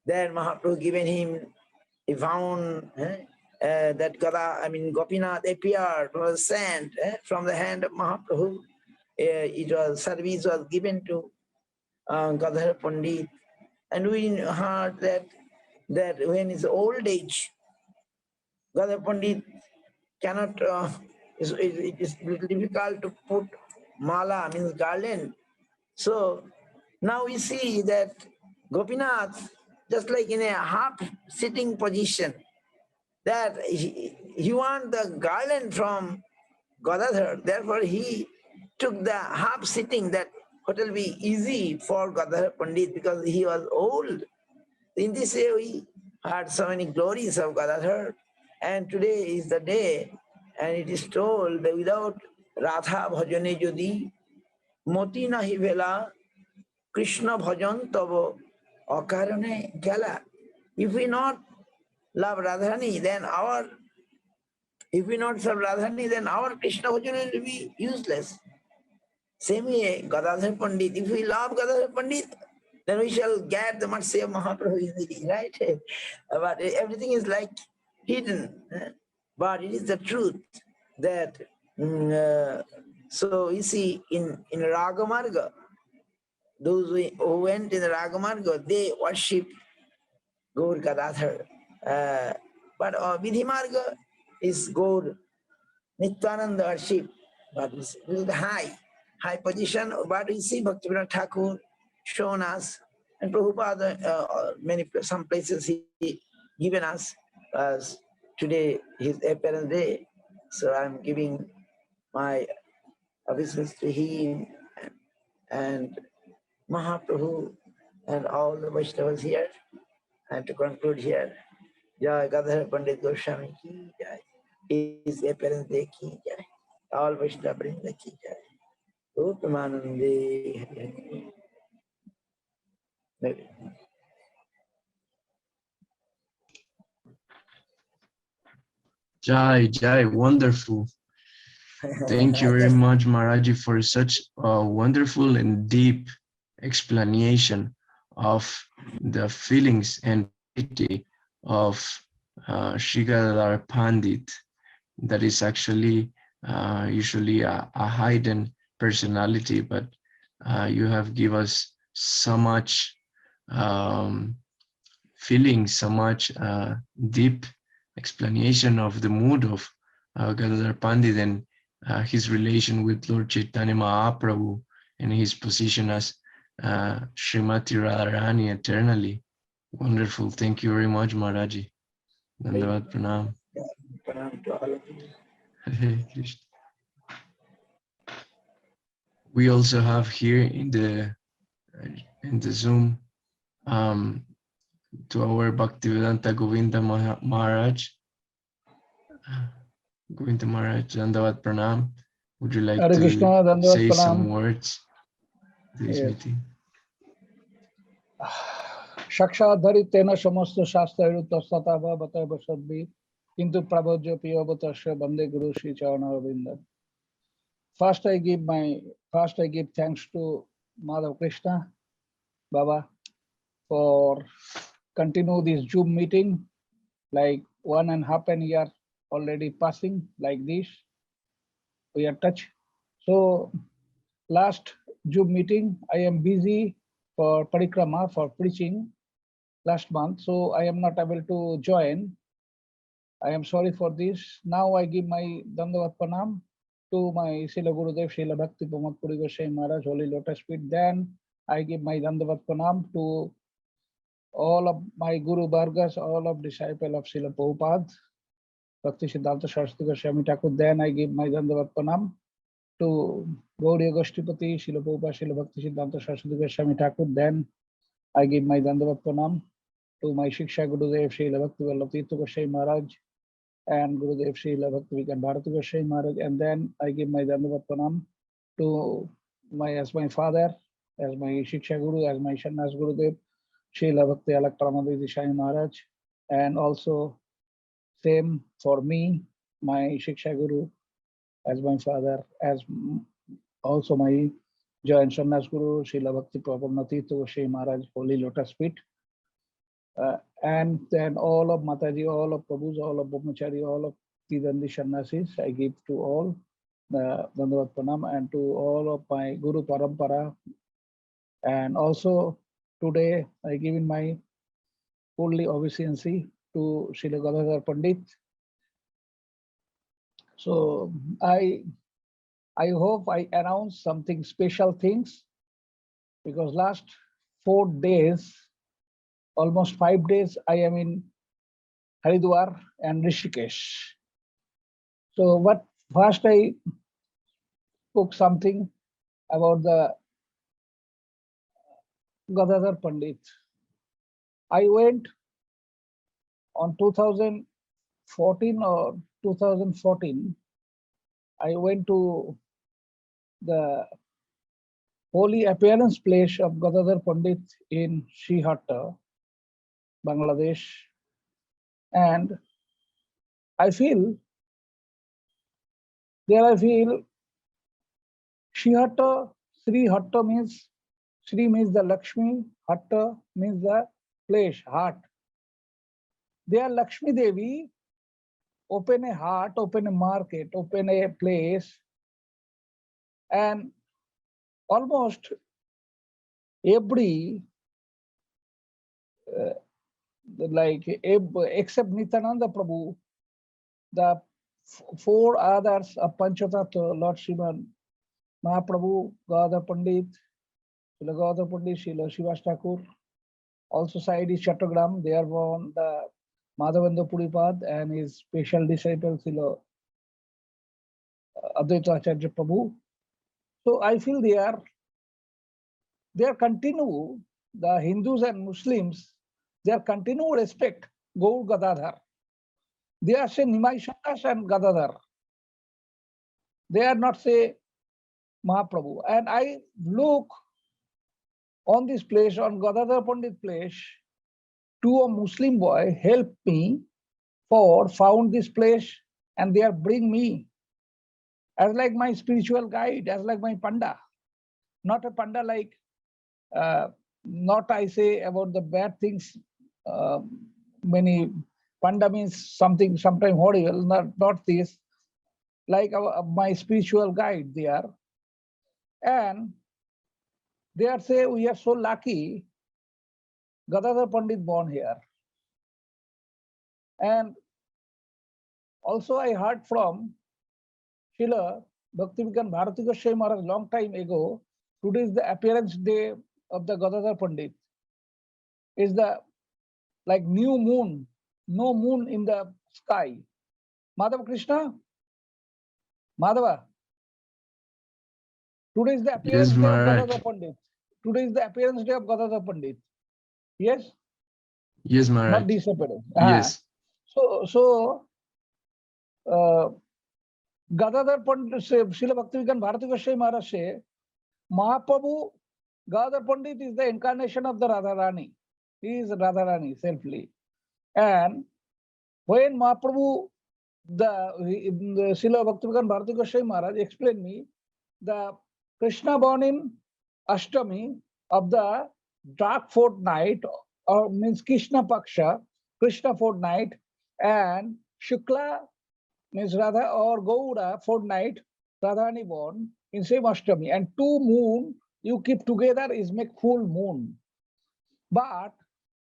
Then Mahaprabhu given him, he found that Gopinath appeared, was sent from the hand of Mahaprabhu. Service was given to Gadhadhar Pandit. And we heard that when his old age, Gadhadhar Pandit cannot, it is little difficult to put mala, means garland. So now we see that Gopinath, just like in a half sitting position, that he want the garland from Gadadhar, therefore he took the half sitting, that what will be easy for Gadadhar Pandit because he was old. In this way we had so many glories of Gadadhar, and today is the day, and it is told that without Radha bhajane jodi moti nahi vela Krishna bhajan tavo akarane gala. If we not love Radharani, then if we not serve Radharani, then our Krishna bhajan will be useless. Same way, Gadadhar Pandit, if we love Gadadhar Pandit, then we shall get the mercy of Mahaprabhu easily, right? But everything is like hidden. But it is the truth that, so you see, in Ragamarga, those who went in the Ragamarga, they worship Gaur Gadadhar. But Vidhi Marga is Gaur Nityananda worship, but it's the high position. But we see Bhaktivinoda Thakur shown us, and Prabhupada, some places he given us as today his appearance day. So I'm giving my obeisances to him and Mahaprabhu and all the Vaishnavas here. And to conclude here, Jai Gadhadhar Pandit Goswami ki jai. His appearance de ki jai. All Vaishnava bring the ki jai. Rupamanande Hari Hari.
Jai, Jai, wonderful. Thank you very much, Maharaji, for such a wonderful and deep explanation of the feelings and piety of Shri Gadhadhar Pandit. That is actually usually a hidden personality, but you have given us so much feeling, so much deep explanation of the mood of Gadhadhar Pandit and his relation with Lord Chaitanya Mahaprabhu and his position as Srimati Radharani eternally. Wonderful. Thank you very much, Maharaji. Dandavad Pranam.
Pranam to all of you.
Hare Krishna. We also have here in the Zoom to our Bhaktivedanta Govinda Maharaj. Govinda Maharaj, Dandavad Pranam. Would you like
Hare
to
Krishna, Dandavad
say some
Pranam.
words to this
Yes.
meeting?
Saksha-dharitena samasto shastra tasatava bhatava sadvi kintu prabhajya piyavatashya bande guru Shri Charana Ravinda. First I give thanks to Madhav Krishna Baba for continue this Zoom meeting, like 1.5 year already passing like this. We are touch. So last Zoom meeting, I am busy for parikrama, for preaching last month, so I am not able to join. I am sorry for this. Now I give my Dandavat Pranam to my Srila Gurudev, Srila Bhakti Pramod Puri Goswami Maharaj, Holy Lotus Feet. Then I give my Dandavat Pranam to all of my Guru Vargas, all of disciple of Srila Prabhupada, Bhakti Siddhanta Saraswati Goswami Thakur. Then I give my Dandavat Pranam to Gauriya Goshtipati, Srila Prabhupada, Srila Bhakti Siddhanta Saraswati Goswami Thakur. Then I give my Dandavat Pranam to my Shiksha Gurudev, Srila Bhakti Vallabh Tirtha Goswami Maharaj and Gurudev Srila Bhakti Vikan Bharati Goswami Maharaj. And then I give my Dandavat Pranam to as my father, as my Shiksha Guru, as my Shannas Gurudev, Srila Bhakti Alak Pramadhi Swami Maharaj. And also same for me, my Shiksha Guru, as my father, as also my Joint Shannas Guru, Srila Bhakti Prabhupada Tirtha Goswami Maharaj, Holy Lotus Feet. And then all of Mataji, all of Prabhus, all of Brahmachari, all of Tidandi Shannasis, I give to all the Dandavat Pranam and to all of my Guru Parampara. And also today I give in my fully obeisancy to Srila Gadhadhar Pandit. So I hope I announce something special things, because last 4 days, almost 5 days, I am in Haridwar and Rishikesh. So what first I spoke something about the Gadhadhar Pandit. I went on 2014 or 2014. I went to the holy appearance place of Gadhadhar Pandit in Srihatta, Bangladesh, and I feel Srihatta, Sri Hatta means, Sri means the Lakshmi, Hatta means the place, heart. There Lakshmi Devi open a heart, open a market, open a place, and almost every except Nityananda Prabhu, the 4 others of Panchatattva, Lord Sriman Mahaprabhu, Gadhadhar Pandit, Srila Gadhadhar Pandit, Srila Srivas Thakur, also side is Chattogram, they are on the Madhavendra Puripad and his special disciple Srila Advaita Acharya Prabhu. So I feel they are continue, the Hindus and Muslims, Their continued respect, Gaur Gadadhar. They are say Nimai Shankas and Gadadhar. They are not say Mahaprabhu. And I look on this place, on Gadadhar Pandit place, to a Muslim boy help me for found this place, and they are bring me as like my spiritual guide, as like my panda. Not a panda like, not I say about the bad things. Many panda means something sometimes horrible, not this. Like my spiritual guide they are. And they are say we are so lucky Gadadhar Pandit born here. And also I heard from Srila Bhaktivedanta Bharati Goswami Maharaj long time ago. Today is the appearance day of the Gadadhar Pandit. Is the like new moon, no moon in the sky. Madhava Krishna? Madhava. Today is the appearance
Yes,
day of
Maharaj.
Gadadhar Pandit. Today is the appearance day of Gadadhar Pandit. Yes?
Yes,
Not
Maharaj.
disappearance.
Yes.
So Gadadhar Pandit say, Srila Bhaktivedanta Bharati Goswami Maharaj say, Mahaprabhu, Gadadhar Pandit is the incarnation of the Radharani. He is Radharani selfly. And when Mahaprabhu, the Srila Bhaktivedanta Bharati Goswami Maharaj explained me, the Krishna born in Ashtami of the dark fortnight, or means Krishna Paksha, Krishna fortnight, and Shukla means Radha or Gaura fortnight, Radhani born in same Ashtami. And two moon you keep together is make full moon. But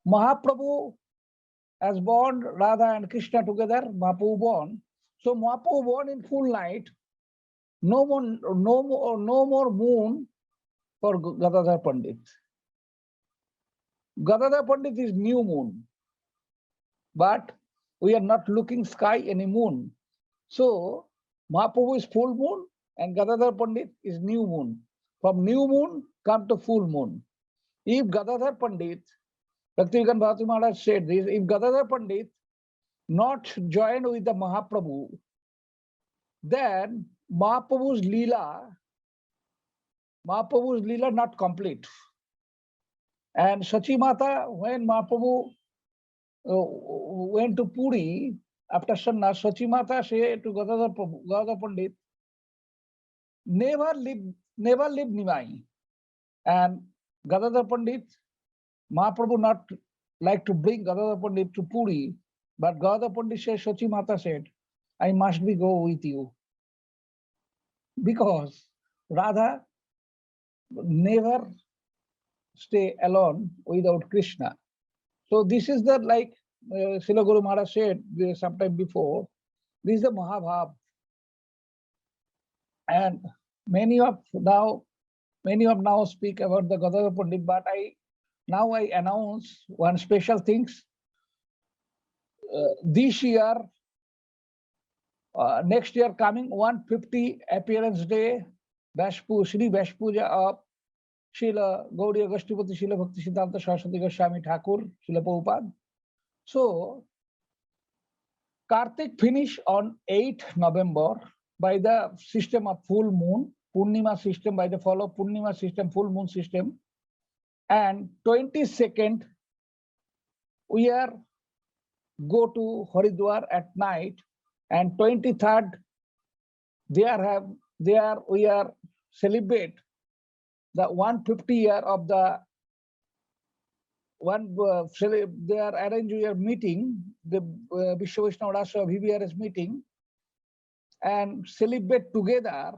Mahaprabhu has born Radha and Krishna together, Mahaprabhu born. So Mahaprabhu born in full night, no more moon for Gadadhar Pandit. Gadadhar Pandit is new moon, but we are not looking sky any moon. So Mahaprabhu is full moon and Gadadhar Pandit is new moon. From new moon come to full moon. If Gadadhar Pandit, Bhaktivedanta Bharati Maharaj said this, if Gadadhar Pandit not joined with the Mahaprabhu, then Mahaprabhu's Leela not complete. And Sachi Mata, when Mahaprabhu went to Puri after sannyas, Sachi Mata said to Gadadhar Pandit, never leave Nimai. And Gadadhar Pandit, Mahaprabhu not like to bring Gadadhar Pandit to Puri, but Gadadhar Pandit said, Sachi Mata said, I must be go with you. Because Radha never stay alone without Krishna. So this is the like Srila Guru Maharaj said sometime before, this is the Mahabhav. And many of now speak about the Gadadhar Pandit, but I announce one special things. This year, next year coming 150 appearance day, Shri Vash Puja of Srila Gaudiya Goshtipati Srila Bhakti Siddhanta Saraswati Goswami Thakur, Srila Prabhupada. So Kartik finish on 8th November by the system of full moon, Purnima system, by the follow Purnima system, full moon system. And 22nd, we are go to Haridwar at night, and 23rd, we are celebrate the 150 year of the one. They are arranging a meeting, the Vishwa Vaishnava Rashtra VVRS meeting, and celebrate together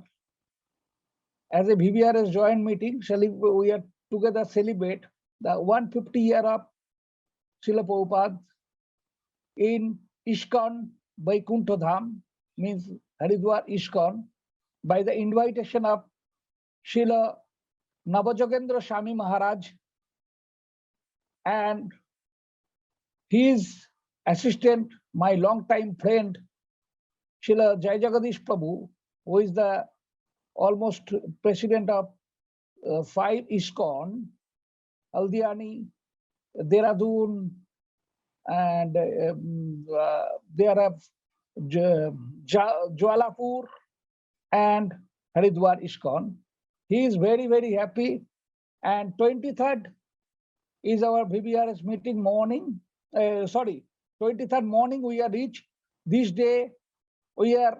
as a VVRS joint meeting. We are together celebrate the 150 year of Srila Prabhupada in ISKCON Vaikuntha Dham, means Haridwar ISKCON, by the invitation of Srila Navajogendra Swami Maharaj and his assistant, my long-time friend, Srila Jai Jagadish Prabhu, who is the almost president of 5 ISKCON, Aldiani, Dehradun, and there are Jwalapur and Haridwar ISKCON. He is very, very happy. And 23rd is our VBRS meeting morning. 23rd morning we are reached. This day we are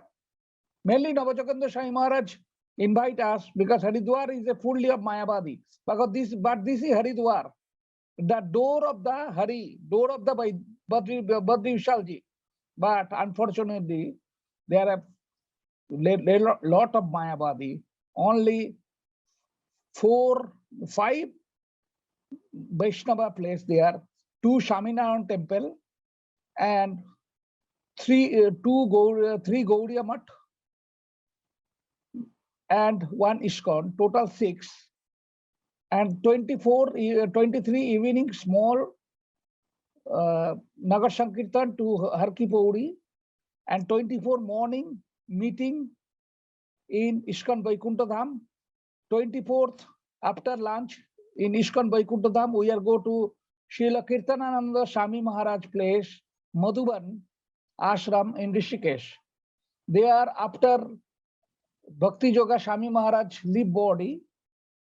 mainly Navajokanda Sai Maharaj invite us because Haridwar is a fully of Mayavadi. But this is Haridwar, the door of the Hari, door of the Badri Vishalji. But unfortunately, there are lot of Mayavadi. Only 4-5 Vaishnava place there, 2 Shaminaran temple, and 3 Gaudiya Math, and 1 ISKCON, total 6. And 23 evening small Nagar Sankirtan to Har Ki Pauri, and 24 morning meeting in ISKCON Vaikuntha Dham. 24th after lunch in ISKCON Vaikuntha Dham we are go to Srila Kirtanananda Swami Maharaj place, Madhuban Ashram in Rishikesh. There after Bhakti Yoga Swami Maharaj leave body,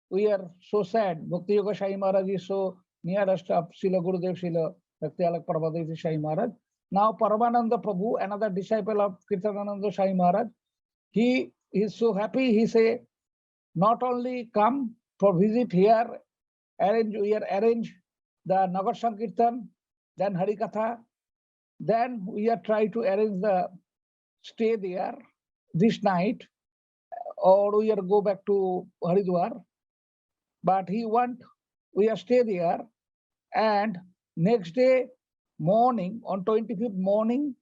we are so sad. Bhakti Yoga Swami Maharaj is so near us to Srila Gurudev Srila Bhakti Alak Prabhupada Swami Maharaj. Now Paramananda Prabhu, another disciple of Kirtanananda Swami Maharaj, he is so happy. He say, not only come for visit here, we arrange the Nagar Sankirtan, then Harikatha, then we are try to arrange the stay there this night, or we are go back to Haridwar. But he want we are stay there, and next day morning, on 25th morning,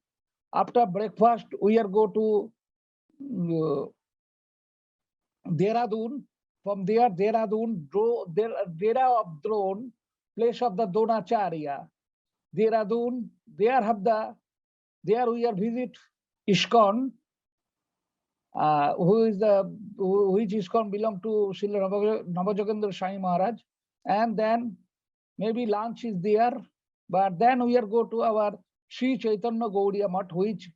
after breakfast, we are go to Dehradun. From there, Dehradun, Dera of Drone, place of the Dronacharya. Dehradun, there we are visit ISKCON, which ISKCON belong to Srila Navajokendra Swami Maharaj, and then maybe lunch is there, but then we are go to our Sri Chaitanya Gaudiya Math, which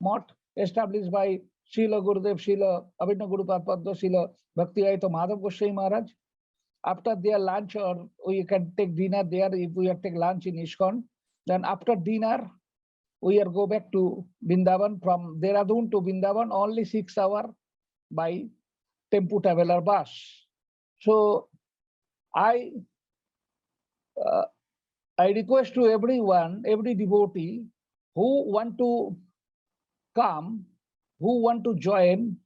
Math established by Srila Gurudev, Srila Abhinna Guru Padma, Srila Bhakti Ayata Madhav Goswami Maharaj. After their lunch, or we can take dinner there if we are take lunch in ISKCON. Then after dinner, we are go back to Vrindavan. From Dehradun to Vrindavan, only 6 hours by tempo traveler bus. So I request to everyone, every devotee who want to come, who want to join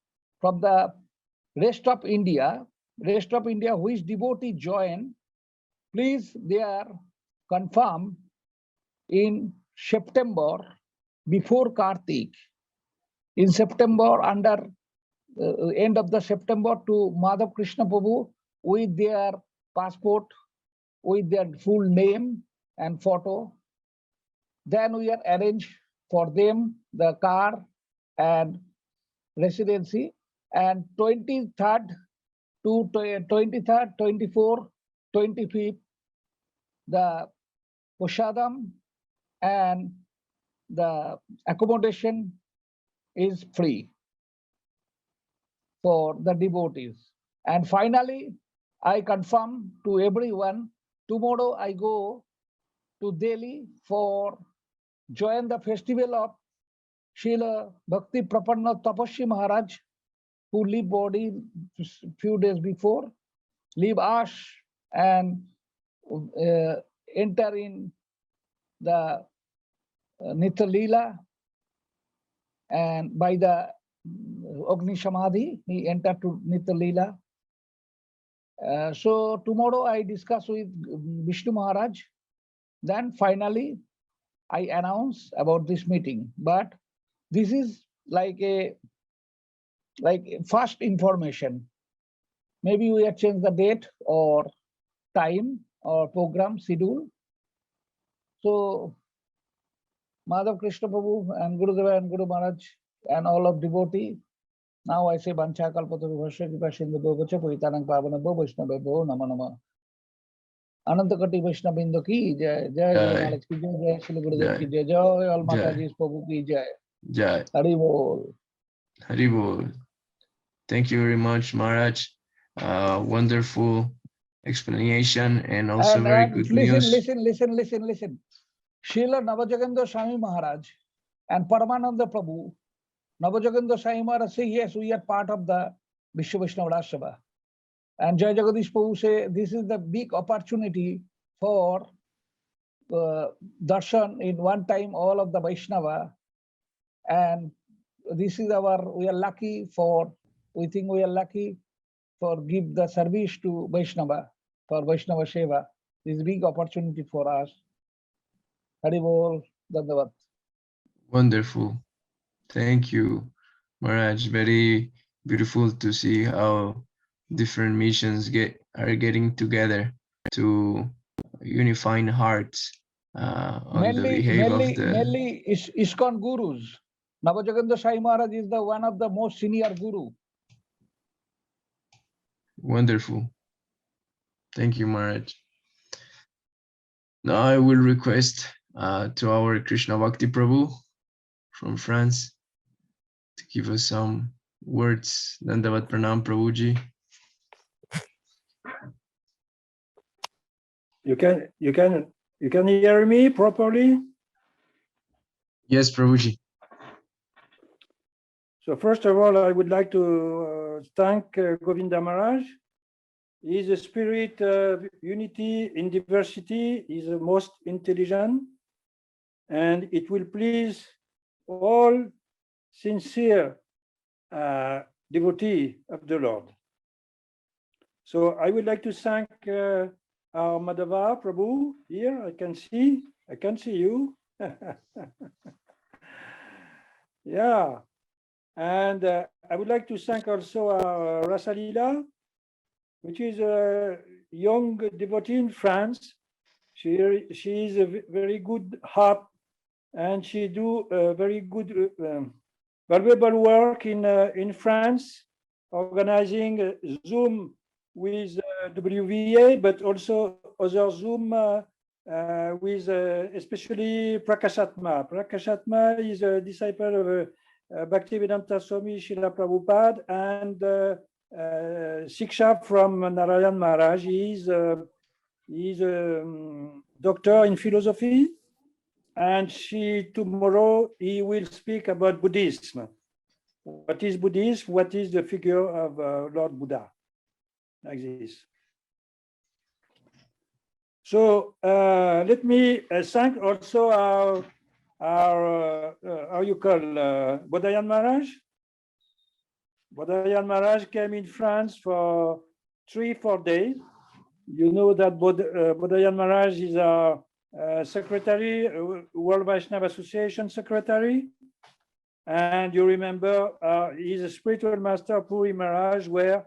from the rest of India, which devotee join, please they are confirmed in September before Kartik. In September, under end of the September, to Madhav Krishna Prabhu with their passport, with their full name and photo. Then we are arrange for them the car and residency. And 23rd to 23rd, 24th, 25th, the Pushadam and the accommodation is free for the devotees. And finally, I confirm to everyone, tomorrow I go to Delhi for join the festival of Srila Bhakti Prapanna Tapaswi Maharaj, who leave body few days before, leave ash and enter in the Nitya Leela, and by the Agni Samadhi, he entered to Nitya Leela. So tomorrow I discuss with Vishnu Maharaj. Then finally, I announce about this meeting. But this is like a first information. Maybe we have changed the date or time or program schedule. So Madhav Krishna Prabhu and Gurudeva and Guru Maharaj and all of devotee. Now I say Bancha Kalpataru Bhasya Kripa Sindhu Bhavacha Puritanang Pavana Bho Vaishnava Bho Nama Nama. अनंत कोटि वैष्णव बिंदु की जय, जय गुरु
Jai,
महाराज की जय, जय श्री गुरुदेव की
Jai,
जय, जय ऑल माता
Jai,
जी प्रभु की जय,
Jai.
हरि बोल।
Haribol. Thank you very much, Maharaj. Wonderful explanation and also very
And
good
listen,
news.
listen. Srila Navajogendra Swami Maharaj and Paramananda Prabhu, Navajogendra Swami Maharaj say, yes, we are part of the Vishwa Vaishnava Raj Sabha. And Jai Jagadish Prabhu say, this is the big opportunity for darshan in one time, all of the Vaishnava. And this is we are lucky for, we think we are lucky for give the service to Vaishnava, for Vaishnava Seva. This is a big opportunity for us. Hari Bol, Dandavad.
Wonderful. Thank you, Maharaj. Very beautiful to see how different missions are getting together to unifying hearts on the behalf of the
Mainly ISKCON gurus. Navajogendra Sai Maharaj is the one of the most senior guru.
wonderful. Thank you, Maharaj. Now I will request to our Krishna Bhakti Prabhu from France to give us some words. Dandavat Pranam Prabhuji.
You can hear me properly?
Yes, Prabhuji.
So first of all, I would like to thank Govinda Maharaj. He is a spirit of unity in diversity. He is the most intelligent, and it will please all sincere devotee of the Lord. So I would like to thank our Madhava Prabhu here. I can see you. Yeah. And I would like to thank also our Rasalila, which is a young devotee in France. She is a very good harp, and she do very good valuable work in France, organizing Zoom with WVA, but also other Zoom with especially Prakashatma. Prakashatma is a disciple of Bhaktivedanta Swami Srila Prabhupada and Siksha from Narayan Maharaj. He is a doctor in philosophy, and tomorrow he will speak about Buddhism. What is Buddhism? What is the figure of Lord Buddha? Like this. So let me thank also our how you call Bodhayan Maharaj. Bodhayan Maharaj came in France for 3-4 days. You know that Bodhayan Maharaj is our secretary, World Vaishnava Association secretary. And you remember he's a spiritual master of Puri Maharaj, where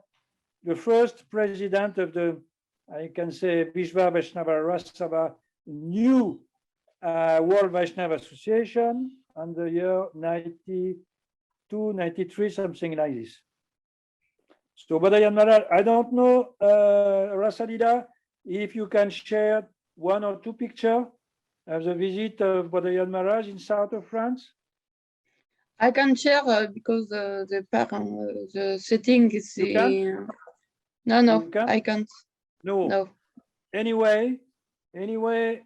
the first president of the, I can say, Vishwa Vaishnava Raj Sabha new World Vaishnava Association on the year 92, 93, something like this. So Bodhayan Maharaj, I don't know, Rasalida, if you can share 1 or 2 pictures of the visit of Bodhayan Maharaj in south of France.
I can share because the setting is. No, I can't.
No. Anyway, we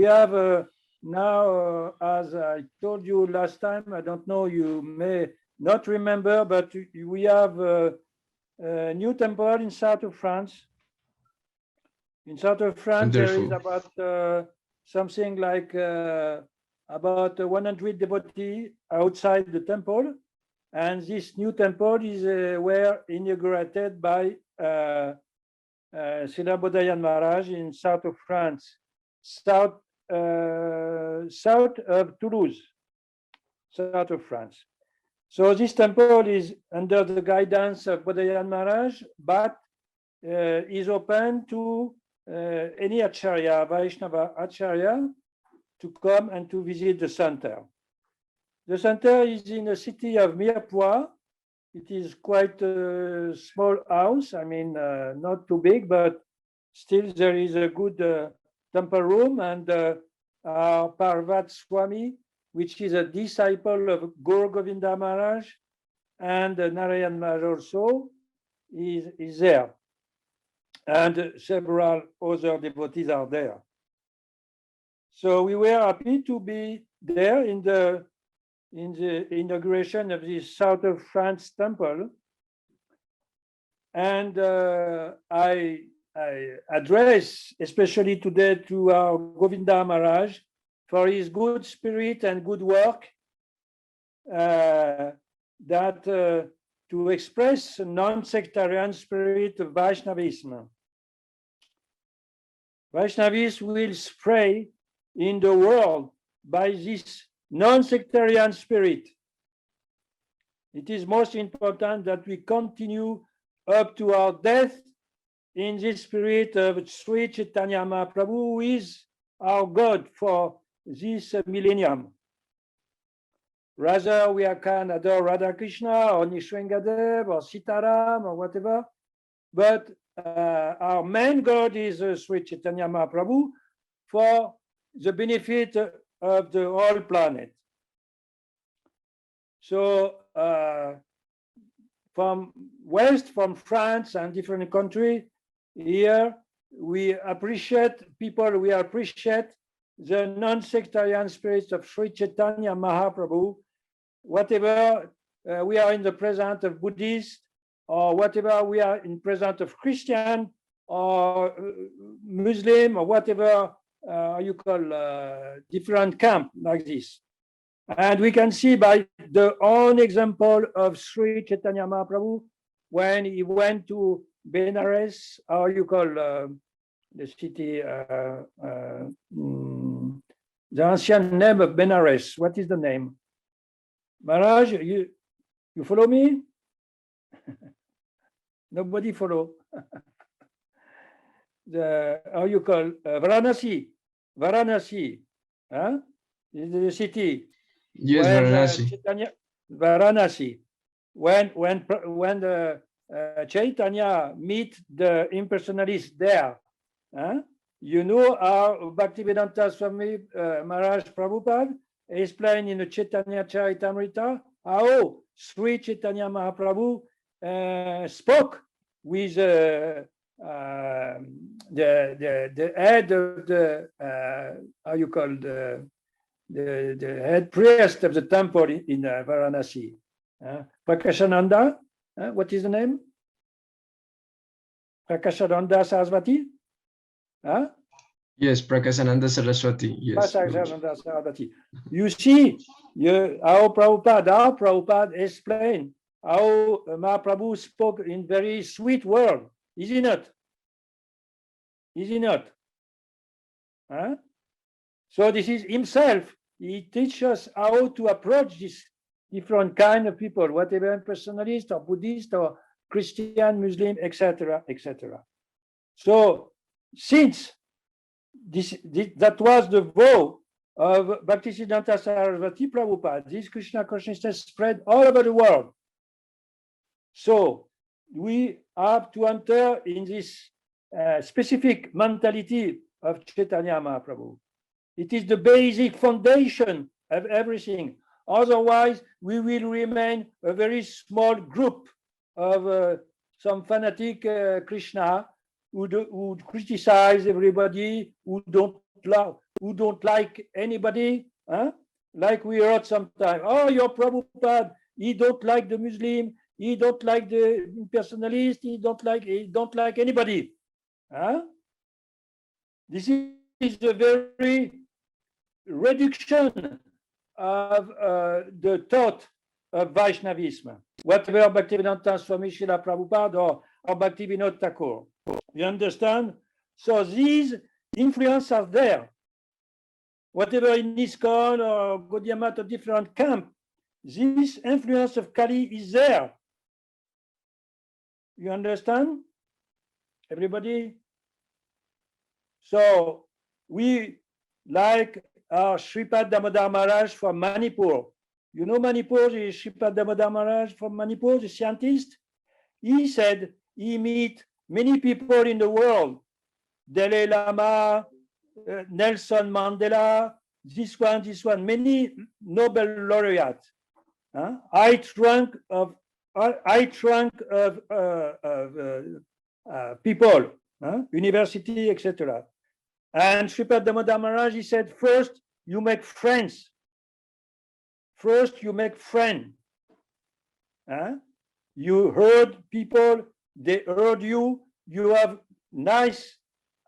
have now, as I told you last time, I don't know, you may not remember, but we have a new temple in south of France. In south of France,
Wonderful.
There is about something like about 100 devotees outside the temple. And this new temple is were inaugurated by Srila Bodhayan Maharaj in south of France, south of Toulouse, south of France. So this temple is under the guidance of Bodhayan Maharaj, but is open to any Acharya, Vaishnava Acharya, to come and to visit the center. The center is in the city of Mirepoix. It is quite a small house. I mean, not too big, but still there is a good temple room, and Parvat Swami, which is a disciple of Gaur Govinda Maharaj, and Narayan Maharaj also is there. And several other devotees are there. So we were happy to be there in the inauguration of the South of France temple. And I address, especially today, to our Govinda Maharaj for his good spirit and good work, to express a non-sectarian spirit of Vaishnavism. Vaishnavism will spread in the world by this non-sectarian spirit. It is most important that we continue up to our death in this spirit of Sri Chaitanya Mahaprabhu, who is our God for this millennium. Rather, we can adore Radha Krishna or Nishringadev or Sitaram or whatever, but our main God is Sri Chaitanya Mahaprabhu for the benefit of the whole planet. So from West, from France and different countries, here we appreciate the non-sectarian spirit of Sri Chaitanya Mahaprabhu. Whatever we are in the presence of Buddhists, or whatever we are in presence of Christian or Muslim, or whatever you call different camp like this. And we can see by the own example of Sri Chaitanya Mahaprabhu when he went to Benares, or you call the city, the ancient name of Benares. What is the name? Maharaj, you follow me? Nobody follow. How you call Varanasi? Varanasi, huh? Is the city.
Yes, Varanasi.
Varanasi. When the Chaitanya meet the impersonalists there, huh? You know our Bhaktivedanta Swami Maharaj Prabhupada explained in the Chaitanya Charitamrita how Sri Chaitanya Mahaprabhu spoke with the head of the how you call the head priest of the temple in Varanasi, Prakashananda. What is the name? Prakashananda Saraswati.
Yes, Prakasananda Saraswati. Yes.
Prakashananda Saraswati. You see, our Prabhupada explained how Mahaprabhu spoke in very sweet word. Is he not? Is he not? Huh? So this is himself. He teaches us how to approach this different kind of people, whatever impersonalist or Buddhist or Christian, Muslim, etc., etc. So since that was the vow of Bhaktisiddhanta Saraswati Prabhupada, this Krishna consciousness spread all over the world. So we have to enter in this specific mentality of Chaitanya Mahaprabhu. It is the basic foundation of everything. Otherwise, we will remain a very small group of some fanatic Krishna who criticize everybody, who don't like anybody. Huh? Like we heard sometimes, oh, your Prabhupada, he don't like the Muslim, he don't like the impersonalist, he don't like anybody. Huh? This is a very reduction of the thought of Vaishnavism, whatever Bhaktivedanta Swami Srila Prabhupada or Bhaktivinoda Thakur. You understand? So these influences are there. Whatever in ISKCON or Gaudiya Math or different camp, this influence of Kali is there. You understand? Everybody? So we like our Sripad Damodar Maharaj from Manipur. You know Manipur, the Sripad Damodar Maharaj from Manipur, the scientist? He said he meet many people in the world Dalai Lama, Nelson Mandela, this one, many Nobel laureates, high rank of people, university, etc. And Sripad Damodar Maharaj, he said, first you make friends. First you make friends. You heard people, they heard you, you have nice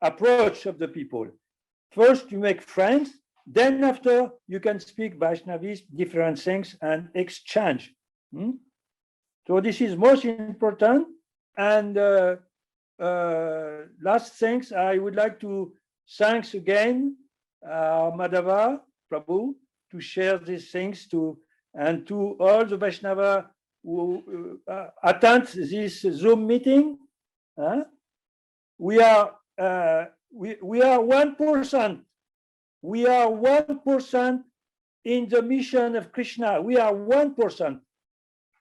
approach of the people. First you make friends, then after you can speak Vaishnavis, different things and exchange. So this is most important. And last things, I would like to thank again Madhava Prabhu to share these things and to all the Vaishnava who attend this Zoom meeting. We are 1%. We are 1% in the mission of Krishna. We are 1%.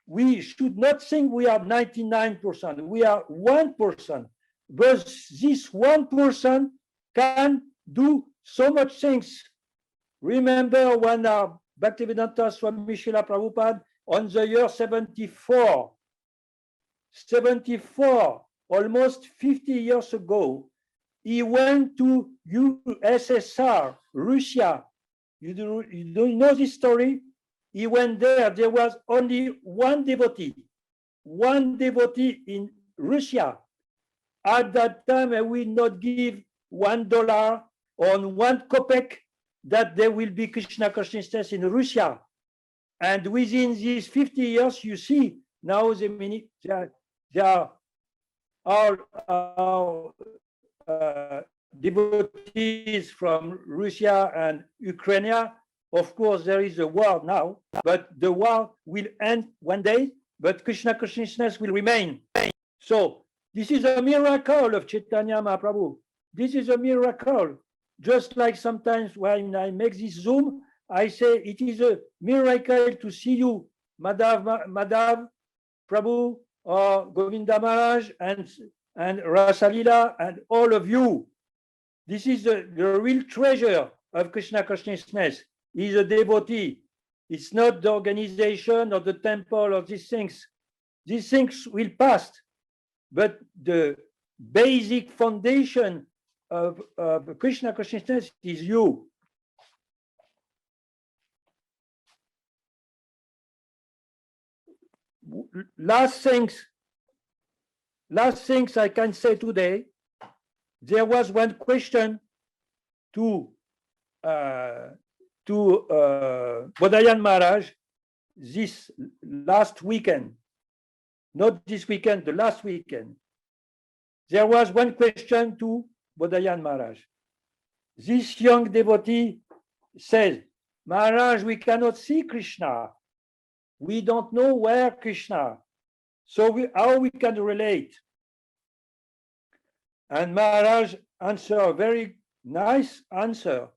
We should not think we are 99%. We are 1%. But this 1% can do so much things. Remember when our Bhaktivedanta Swami Srila Prabhupada on the year 74, almost 50 years ago, he went to USSR, Russia. You don't know this story? He went there. There was only one devotee in Russia. At that time, I will not give $1 on 1 kopek that there will be Krishna consciousness in Russia. And within these 50 years, you see now there are all devotees from Russia and Ukraine. Of course, there is a war now, but the war will end one day, but Krishna consciousness will remain. So this is a miracle of Chaitanya Mahaprabhu. This is a miracle. Just like sometimes when I make this Zoom, I say it is a miracle to see you, Madhav Prabhu, or Govinda Maharaj, and Rasalila, and all of you. This is the real treasure of Krishna consciousness. He is a devotee. It's not the organization or the temple or these things. These things will pass. But the basic foundation of Krishna consciousness is you. Last things I can say today. There was one question to Bodhayan Maharaj this last weekend, not this weekend, the last weekend. There was one question to Bodhayan Maharaj. This young devotee says, Maharaj, we cannot see Krishna. We don't know where Krishna. So how we can relate? And Maharaj answered a very nice answer.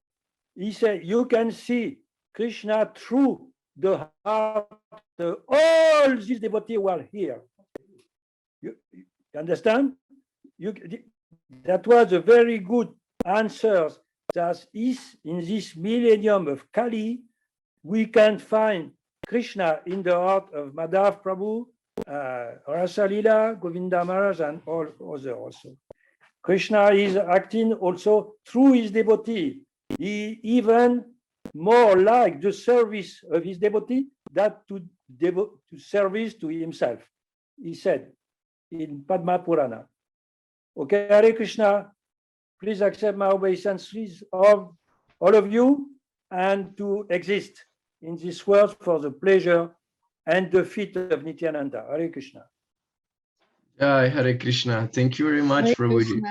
He said, you can see Krishna through the heart of all these devotees who are here. You understand? That was a very good answer. That is, in this millennium of Kali, we can find Krishna in the heart of Madhav Prabhu, Rasalila, Govinda Maharaj, and all others also. Krishna is acting also through his devotee. He even more like the service of his devotee than to service to himself. He said in Padma Purana. Okay, Hare Krishna, please accept my obeisances of all of you and to exist in this world for the pleasure and the feet of Nityananda. Hare Krishna.
Hare Krishna. Thank you very much, Prabhuji.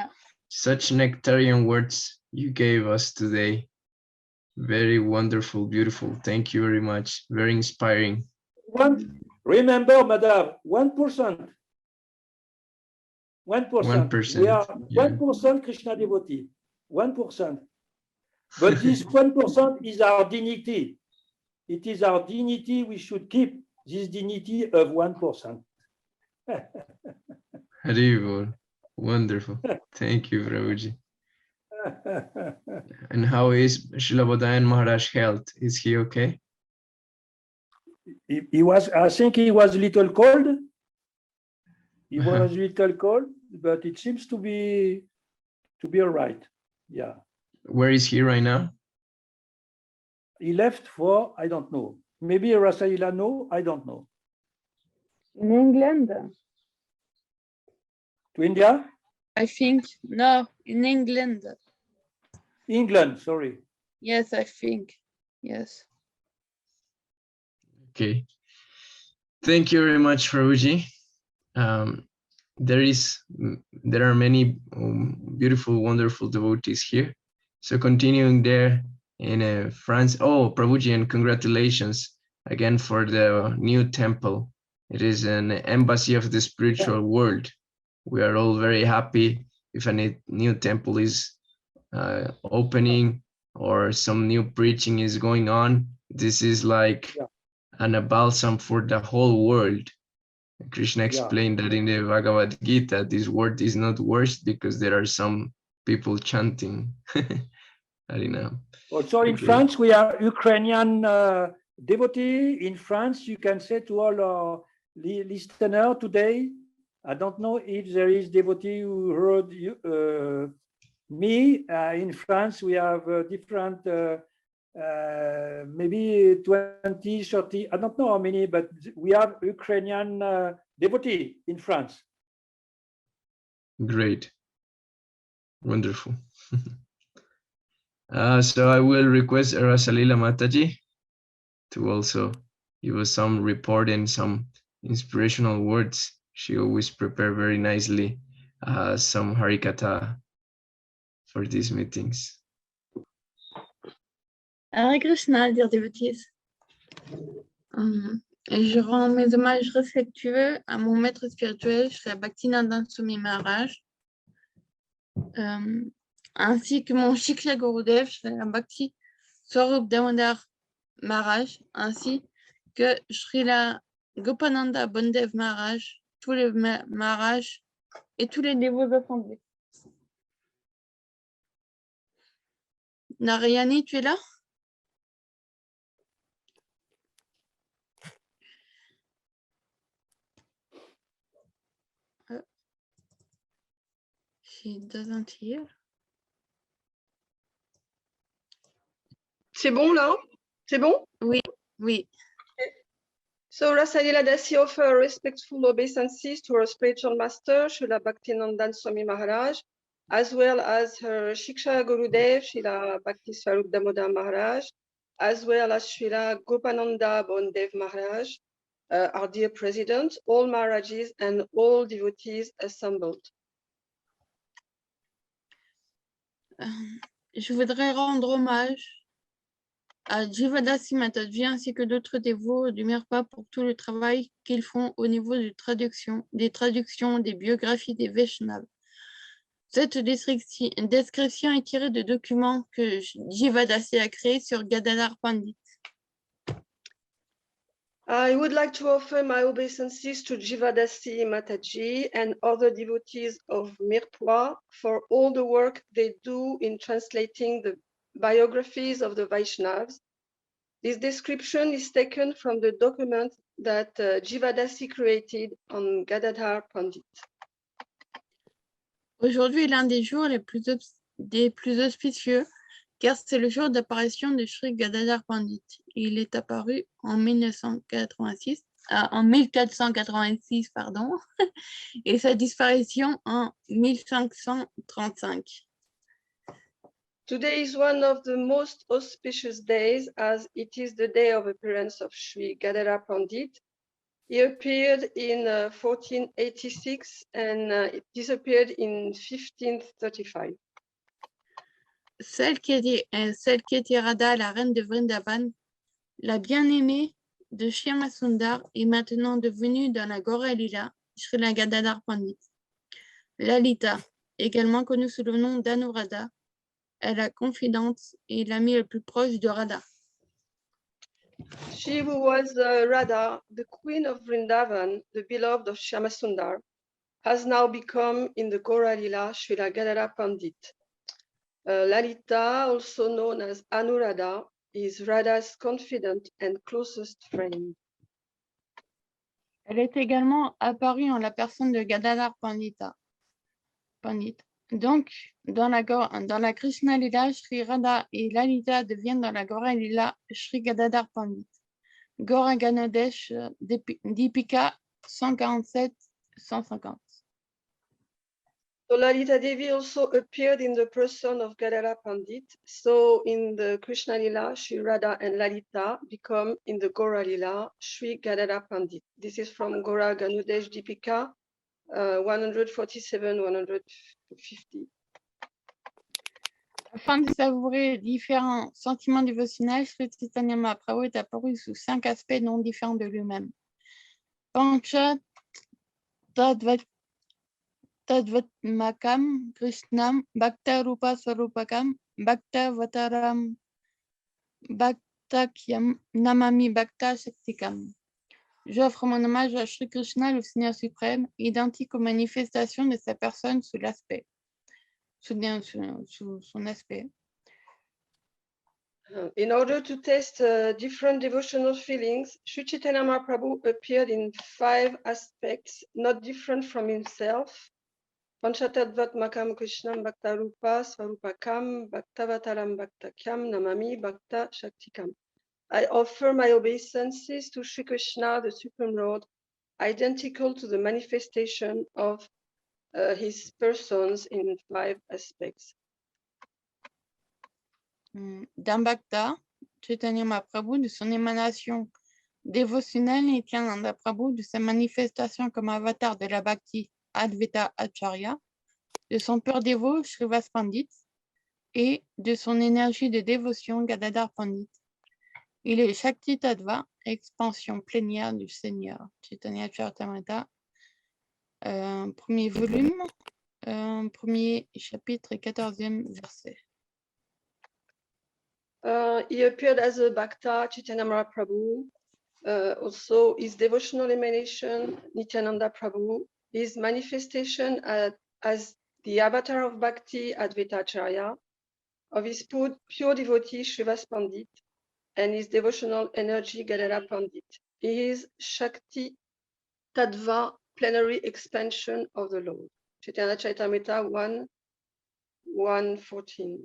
Such nectarian words you gave us today. Very wonderful, beautiful. Thank you very much. Very inspiring.
Remember, Madam, 1%. 1%. We are 1% Krishna devotee. 1%. But this 1% is our dignity. It is our dignity. We should keep this dignity of 1%.
Haribol. Wonderful. Thank you, Prabhuji. And how is Srila Bodhayan Maharaj health? Is he okay?
He was, I think he was a little cold. He was a little cold, but it seems to be all right. Yeah.
Where is he right now?
He left for, I don't know. Maybe Rasaila, no, I don't know.
In England,
To India?
I think. No, in England.
England, sorry.
Yes, I think. Yes.
Okay. Thank you very much, Prabhuji. There are many beautiful, wonderful devotees here. So continuing there in France. Oh, Prabhuji, and congratulations again for the new temple. It is an embassy of the spiritual world. We are all very happy if a new temple is opening or some new preaching is going on. This is like a balsam for the whole world. Krishna explained that in the Bhagavad Gita, this word is not worse because there are some people chanting.
Also in France, we are Ukrainian devotee. In France, you can say to all our listeners today, I don't know if there is devotee who heard you, me. In France, we have different, maybe 20, 30, I don't know how many, but we have Ukrainian devotee in France.
Great. Wonderful. So I will request Rasalila Mataji to also give us some report and some inspirational words. She always prepare very nicely some Harikatha for these meetings.
Hare Krishna, dear devotees. Et je rends mes hommages respectueux à mon maître spirituel, Shri Bhaktinandan Swami Maharaj, ainsi que mon Shiksha Gurudev, Shri Bhakti Swarup Damodar Maharaj, ainsi que Srila Gopananda Bondev Maharaj, tous les Maharaj et tous les dévots assemblés. Narayani, tu es là? She doesn't hear.
C'est bon là? C'est bon?
Oui, oui.
So Rasalila Dasi offer respectful obeisances to her spiritual master, Srila Bhaktinandan Swami Maharaj, as well as her Shiksha Gurudev, Srila Bhakti Swarup Damodar Maharaj, as well as Srila Gopananda Bondev Maharaj, our dear president, all Maharajas and all devotees assembled.
Je voudrais rendre hommage à Jivadasi Mataji ainsi que d'autres dévots du Mirpa pour tout le travail qu'ils font au niveau des traductions, des biographies des Vaishnavas. Cette description est tirée de documents que Jivadasi a créés sur Gadhadhar Pandit.
I would like to offer my obeisances to Jivadasi Mataji and other devotees of Mirpwa for all the work they do in translating the biographies of the Vaishnavas. This description is taken from the document that Jivadasi created on Gadhadhar Pandit.
Aujourd'hui est l'un des jours les plus auspicieux, car c'est le jour d'apparition de Sri Gadhadhar Pandit. Il est apparu en 1486, et sa disparition en 1535.
Today is one of the most auspicious days as it is the day of appearance of Sri Gadhadhar Pandit. He appeared in 1486 and disappeared in 1535.
Celle qui était Radha, la reine de Vrindavan, la bien-aimée de Shyamasundar, est maintenant devenue dans la Gaura Lila, Srila Gadhadhar Pandit. Lalita, également connue sous le nom d'Anuradha, est la confidente et l'amie le plus proche de Radha.
She who was Radha, the queen of Vrindavan, the beloved of Shyamasundar, has now become in the Gaura Lila Srila Gadhadhar Pandit. Lalita, also known as Anuradha, is Radha's confident and closest friend.
Elle est également apparue en la personne de Gadhadhar Pandit. Donc, dans la Krishna Lila, Sri Radha et Lalita deviennent dans la Gora Lila Sri Gadhadhar Pandit. Gora Ganodesh Deepika 147-150.
So Lalita Devi also appeared in the person of Gadhadhar Pandit. So in the Krishna Lila, Sri Radha and Lalita become in the Gora Lila, Sri Gadhadhar Pandit. This is from Gora Ganudesh Deepika 147-150.
Afin de savourer différents sentiments dévotionnels, Sri Chaitanya Mahaprabhu est apparu sous 5 aspects non différents de lui-même. Pancha Tadvatmakam Krishnam Bhakta Rupa Swarupakam Bhakta Vataram Bhaktakyam Namami Bhakta Shaktikam. J'offre mon hommage à Sri Krishna, le Seigneur suprême, identique aux manifestations de sa personne sous son aspect.
In order to test different devotional feelings, Sri Chaitanya Mahaprabhu appeared in 5 aspects, not different from himself. Panchatattvatmakam Krishnam Bhakta Rupa Swarupakam Bhaktavataram Bhaktakyam Namami Bhakta Shaktikam. I offer my obeisances to Sri Krishna, the Supreme Lord, identical to the manifestation of his persons in 5 aspects.
D'un Bhakta, Chaitanya Mahaprabhu, de son émanation dévotionnelle, Nityananda Prabhu, de sa manifestation comme avatar de la Bhakti Advaita Acharya, de son pur dévot Srivas Pandit et de son énergie de dévotion Gadhadhar Pandit. Il est Shakti Tattva, expansion plénière du Seigneur. Chaitanya Charitamrita, premier volume, premier chapitre et 14e verset.
He appeared as a Bhakta, Chaitanya Mahaprabhu, also his devotional emanation, Nityananda Prabhu, his manifestation as the avatar of Bhakti, Advaita Acharya, of his pure devotee, Srivas Pandit, and his devotional energy, Gadhadhar Pandit. He is Shakti Tattva, plenary expansion of the Lord. Chaitanya Charitamrita 1:1-14.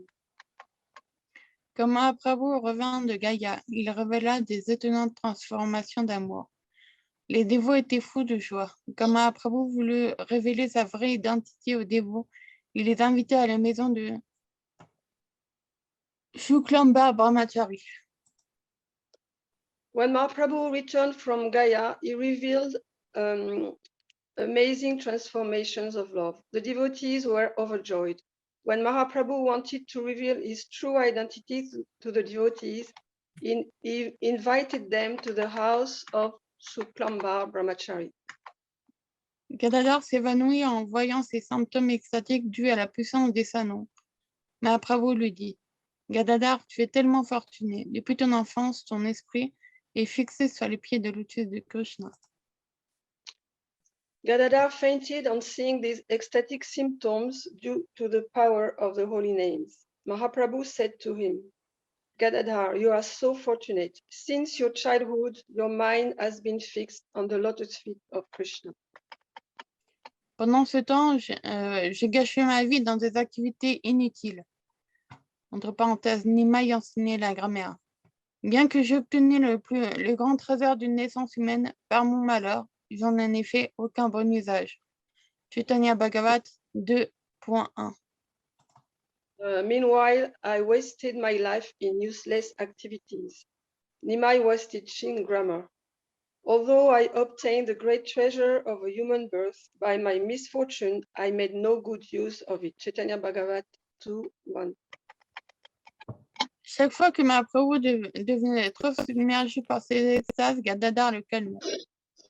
Comme Mahaprabhu revint de Gaya, il révéla des étonnantes transformations d'amour. Les dévots étaient fous de joie. Comme Mahaprabhu voulut révéler sa vraie identité aux dévots, il les invitait à la maison de Shuklamba Brahmachari.
When Mahaprabhu returned from Gaya, he revealed amazing transformations of love. The devotees were overjoyed. When Mahaprabhu wanted to reveal his true identity to the devotees, he invited them to the house of Shuklamba Brahmachari.
Gadhadhar s'évanouit en voyant ces symptômes extatiques dus à la puissance des salons. Mahaprabhu lui dit, Gadhadhar, tu es tellement fortuné. Depuis ton enfance, ton esprit est fixé sur les pieds de lotus de Krishna.
Gadhadhar fainted on seeing these ecstatic symptoms due to the power of the holy names. Mahaprabhu said to him, Gadhadhar, you are so fortunate. Since your childhood, your mind has been fixed on the lotus feet of Krishna.
Pendant ce temps, j'ai gâché ma vie dans des activités inutiles. Entre parenthèses, ni maille enseigner la grammaire. Bien que j'ai obtenu le grand trésor d'une naissance humaine, par mon malheur, j'en ai fait aucun bon usage. Chaitanya Bhagavat 2.1.
Meanwhile, I wasted my life in useless activities. Nimai was teaching grammar. Although I obtained the great treasure of a human birth, by my misfortune, I made no good use of it. Chaitanya Bhagavat 2.1.
Chaque fois que Mahaprabhu devenait trop submergé par ses extases, Gadhadhar le calmait.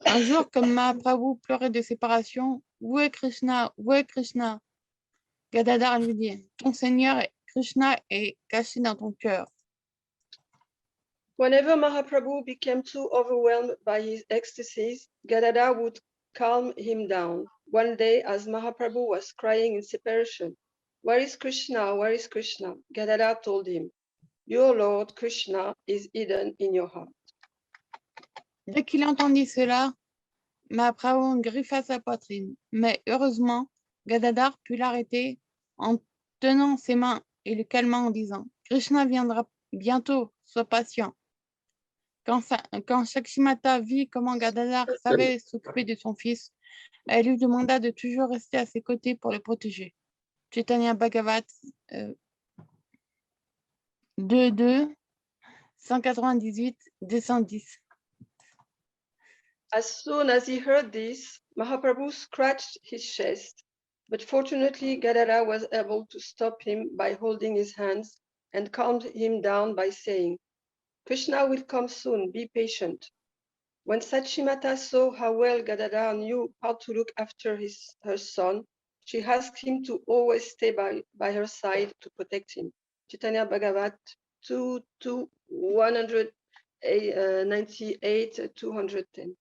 Un jour, comme Mahaprabhu pleurait de séparation, où est Krishna? Où est Krishna? Gadhadhar lui dit, ton Seigneur Krishna est caché dans ton cœur.
Whenever Mahaprabhu became too overwhelmed by his ecstasies, Gadhadhar would calm him down. One day, as Mahaprabhu was crying in separation, Where is Krishna? Where is Krishna? Gadadhar told him, Your Lord Krishna is hidden in your heart.
Dès qu'il entendit cela, Mahaprabhu griffa sa poitrine. Mais heureusement, Gadadhar put l'arrêter en tenant ses mains et le calmant en disant « Krishna viendra bientôt, sois patient ». Quand Shakshimata vit comment Gadadhar savait s'occuper de son fils, elle lui demanda de toujours rester à ses côtés pour le protéger. Chaitanya Bhagavat 2.2, 198, 210.
As soon as he heard this, Mahaprabhu scratched his chest, but fortunately Gadadhar was able to stop him by holding his hands and calmed him down by saying, Krishna will come soon, be patient. When Sachimata saw how well Gadadhar knew how to look after her son, she asked him to always stay by her side to protect him. Chaitanya Bhagavat 198, 210.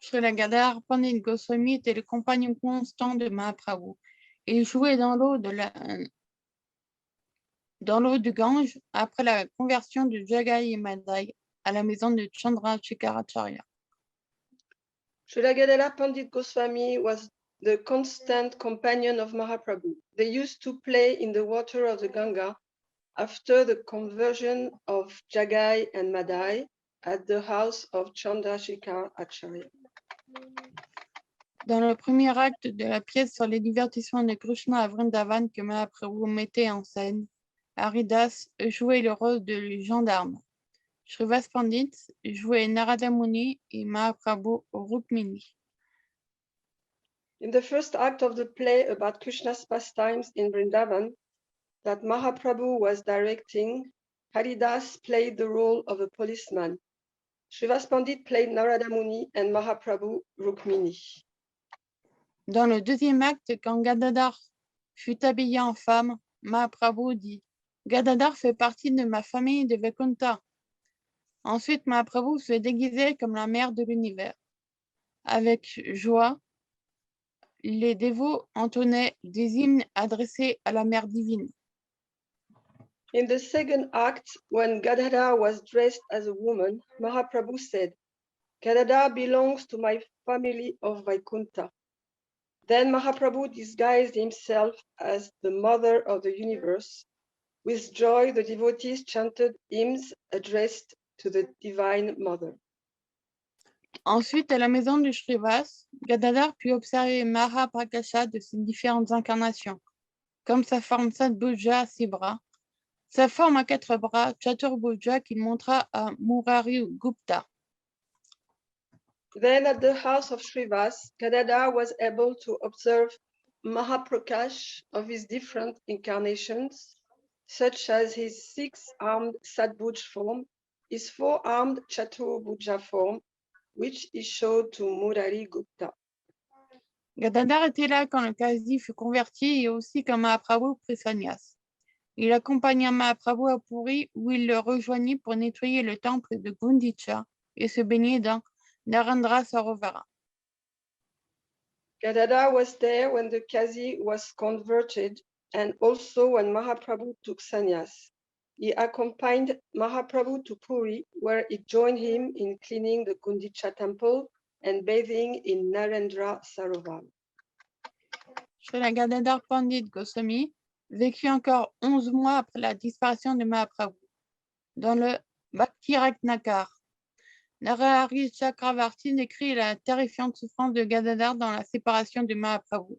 Srila Gadhadhar Pandit Goswami était le compagnon constant de Mahaprabhu. Il jouait dans l'eau du Gange après la conversion de Jagai et Madai à la maison de Chandrasekhara-acharya.
Srila Gadhadhar Pandit Goswami was the constant companion of Mahaprabhu. They used to play in the water of the Ganga after the conversion of Jagai and Madai at the house of Chandrasekhara-acharya.
Dans le premier acte de la pièce sur les divertissements de Krishna à Vrindavan que Mahaprabhu mettait en scène, Haridas jouait le rôle de gendarme. Srivas Pandit jouait Narada Muni et Mahaprabhu Rukmini.
In the first act of the play about Krishna's pastimes in Vrindavan that Mahaprabhu was directing, Haridas played the role of a policeman. Srivas Pandit played Narada Muni and Mahaprabhu Rukmini.
Dans le deuxième acte, quand Gadadhar fut habillé en femme, Mahaprabhu dit « Gadadhar fait partie de ma famille de Vaikuntha ». Ensuite, Mahaprabhu se déguisait comme la mère de l'univers. Avec joie, les dévots entonnaient des hymnes adressés à la mère divine.
In the second act, when Gadadhar was dressed as a woman, Mahaprabhu said, Gadadhar belongs to my family of Vaikuntha. Then Mahaprabhu disguised himself as the mother of the universe. With joy, the devotees chanted hymns addressed to the Divine Mother.
Ensuite, à la maison de Srivas, Gadadhar put observer Mahaprakasha de ses différentes incarnations, comme sa forme Sadbhuja à 6 bras, sa forme à 4 bras, Chaturbhuja, qu'il montra à Murari Gupta.
Then at the house of Srivas, Gadadhar was able to observe Mahaprakash of his different incarnations, such as his 6-armed Sadbhuj form, his 4-armed Chaturbhuja form, which he showed to Murari Gupta.
Gadadhar était là quand le Kasi fut converti et aussi quand Mahaprabhu prit sannyas. Il accompagna Mahaprabhu à Puri où il le rejoignit pour nettoyer le temple de Gundicha et se baigner dans Narendra Sarovara.
Gadadhar was there when the Kasi was converted and also when Mahaprabhu took sannyas. He accompanied Mahaprabhu to Puri, where he joined him in cleaning the Gundicha temple and bathing in Narendra Sarovar.
Srila Gadhadhar Pandit Goswami vécut encore 11 mois après la disparition de Mahaprabhu. Dans le Bhakti Ratnakar, Narahari Chakravarti décrit la terrifiante souffrance de Gadadhar dans la séparation de Mahaprabhu.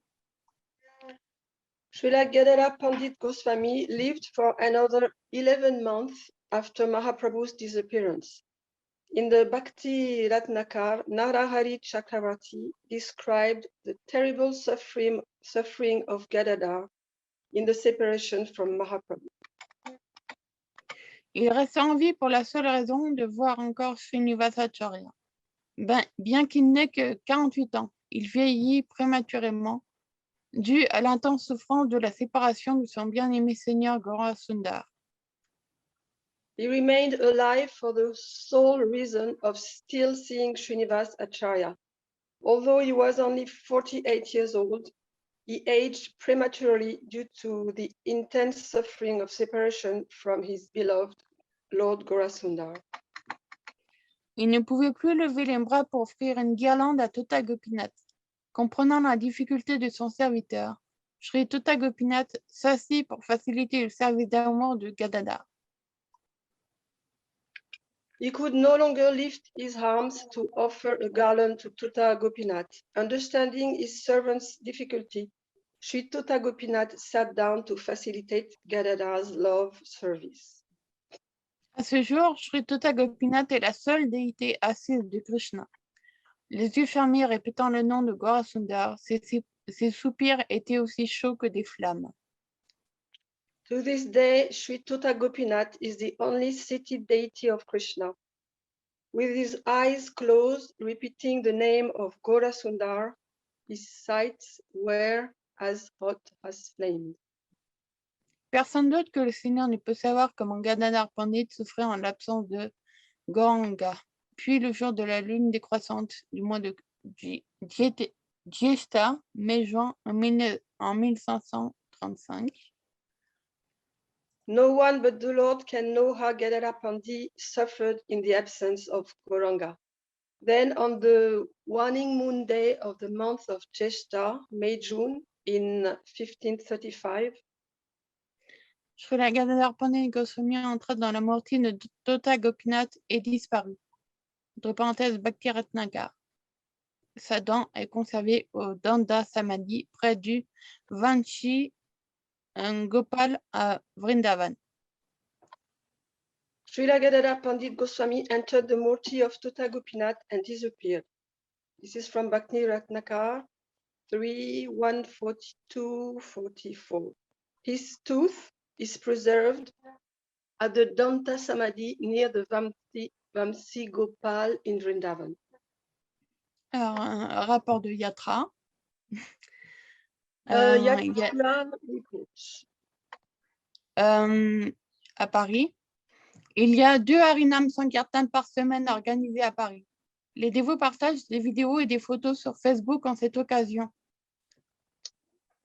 Srila Gadhadhar Pandit Goswami lived for another 11 months after Mahaprabhu's disappearance. In the Bhakti Ratnakar, Narahari Chakravarti described the terrible suffering of Gadadhar in the separation from Mahaprabhu.
Il resta en vie pour la seule raison de voir encore Srinivasacharya. Bien qu'il n'ait que 48 ans, il vieillit prématurément dû à l'intense souffrance de la séparation de son bien-aimé Seigneur Gaura Sundar.
He remained alive for the sole reason of still seeing Srinivas Acharya. Although he was only 48 years old, he aged prematurely due to the intense suffering of separation from his beloved Lord Gorasundar.
Il ne pouvait plus lever les bras pour offrir une guirlande à Tota Gopinath. Comprenant la difficulté de son serviteur, Sri Tota Gopinath s'assit pour faciliter le service d'amour de Gadhadhar.
He could no longer lift his arms to offer a garland to Tota Gopinath. Understanding his servant's difficulty, Sri Tota Gopinath sat down to facilitate Gadadhar's love service.
À ce jour, Sri Tota Gopinath est la seule déité assise de Krishna. Les yeux fermés répétant le nom de Gorasundar, ses soupirs étaient aussi chauds que des flammes.
To this day, Sri Tota Gopinath is the only seated deity of Krishna. With his eyes closed, repeating the name of Gorasundar, his sights were as hot as flames.
Personne d'autre que le Seigneur ne peut savoir comment Gadhadhar Pandit souffrait en l'absence de Gauranga. Puis le jour de la lune décroissante du mois de Jyeshta, mai-juin en 1535.
No one but the Lord can know how Gadhadhar Pandit suffered in the absence of Gauranga. Then on the waning moon day of the month of Jyeshta, May-June in 1535,
Srila Gadhadhar Pandit Goswami entra dans la mortie de Tota Gopinath et disparut. Entre parenthèses, Bhakti Ratnakar. Sa dent est conservée au Danda Samadhi près du Vanchi Gopal à Vrindavan.
Srila Gadhadhar Pandit Goswami entered the murti of Tota Gopinath and disappeared. This is from Bhakti Ratnakar 3:142-44. His tooth is preserved at the Danta Samadhi near the Vamsi Gopal in Vrindavan.
Alors, un rapport de Yatra.
Yatra reports.
À Paris. Il y a 2 Harinam Sankirtan par semaine organisés à Paris. Les dévots partagent des vidéos et des photos sur Facebook en cette occasion.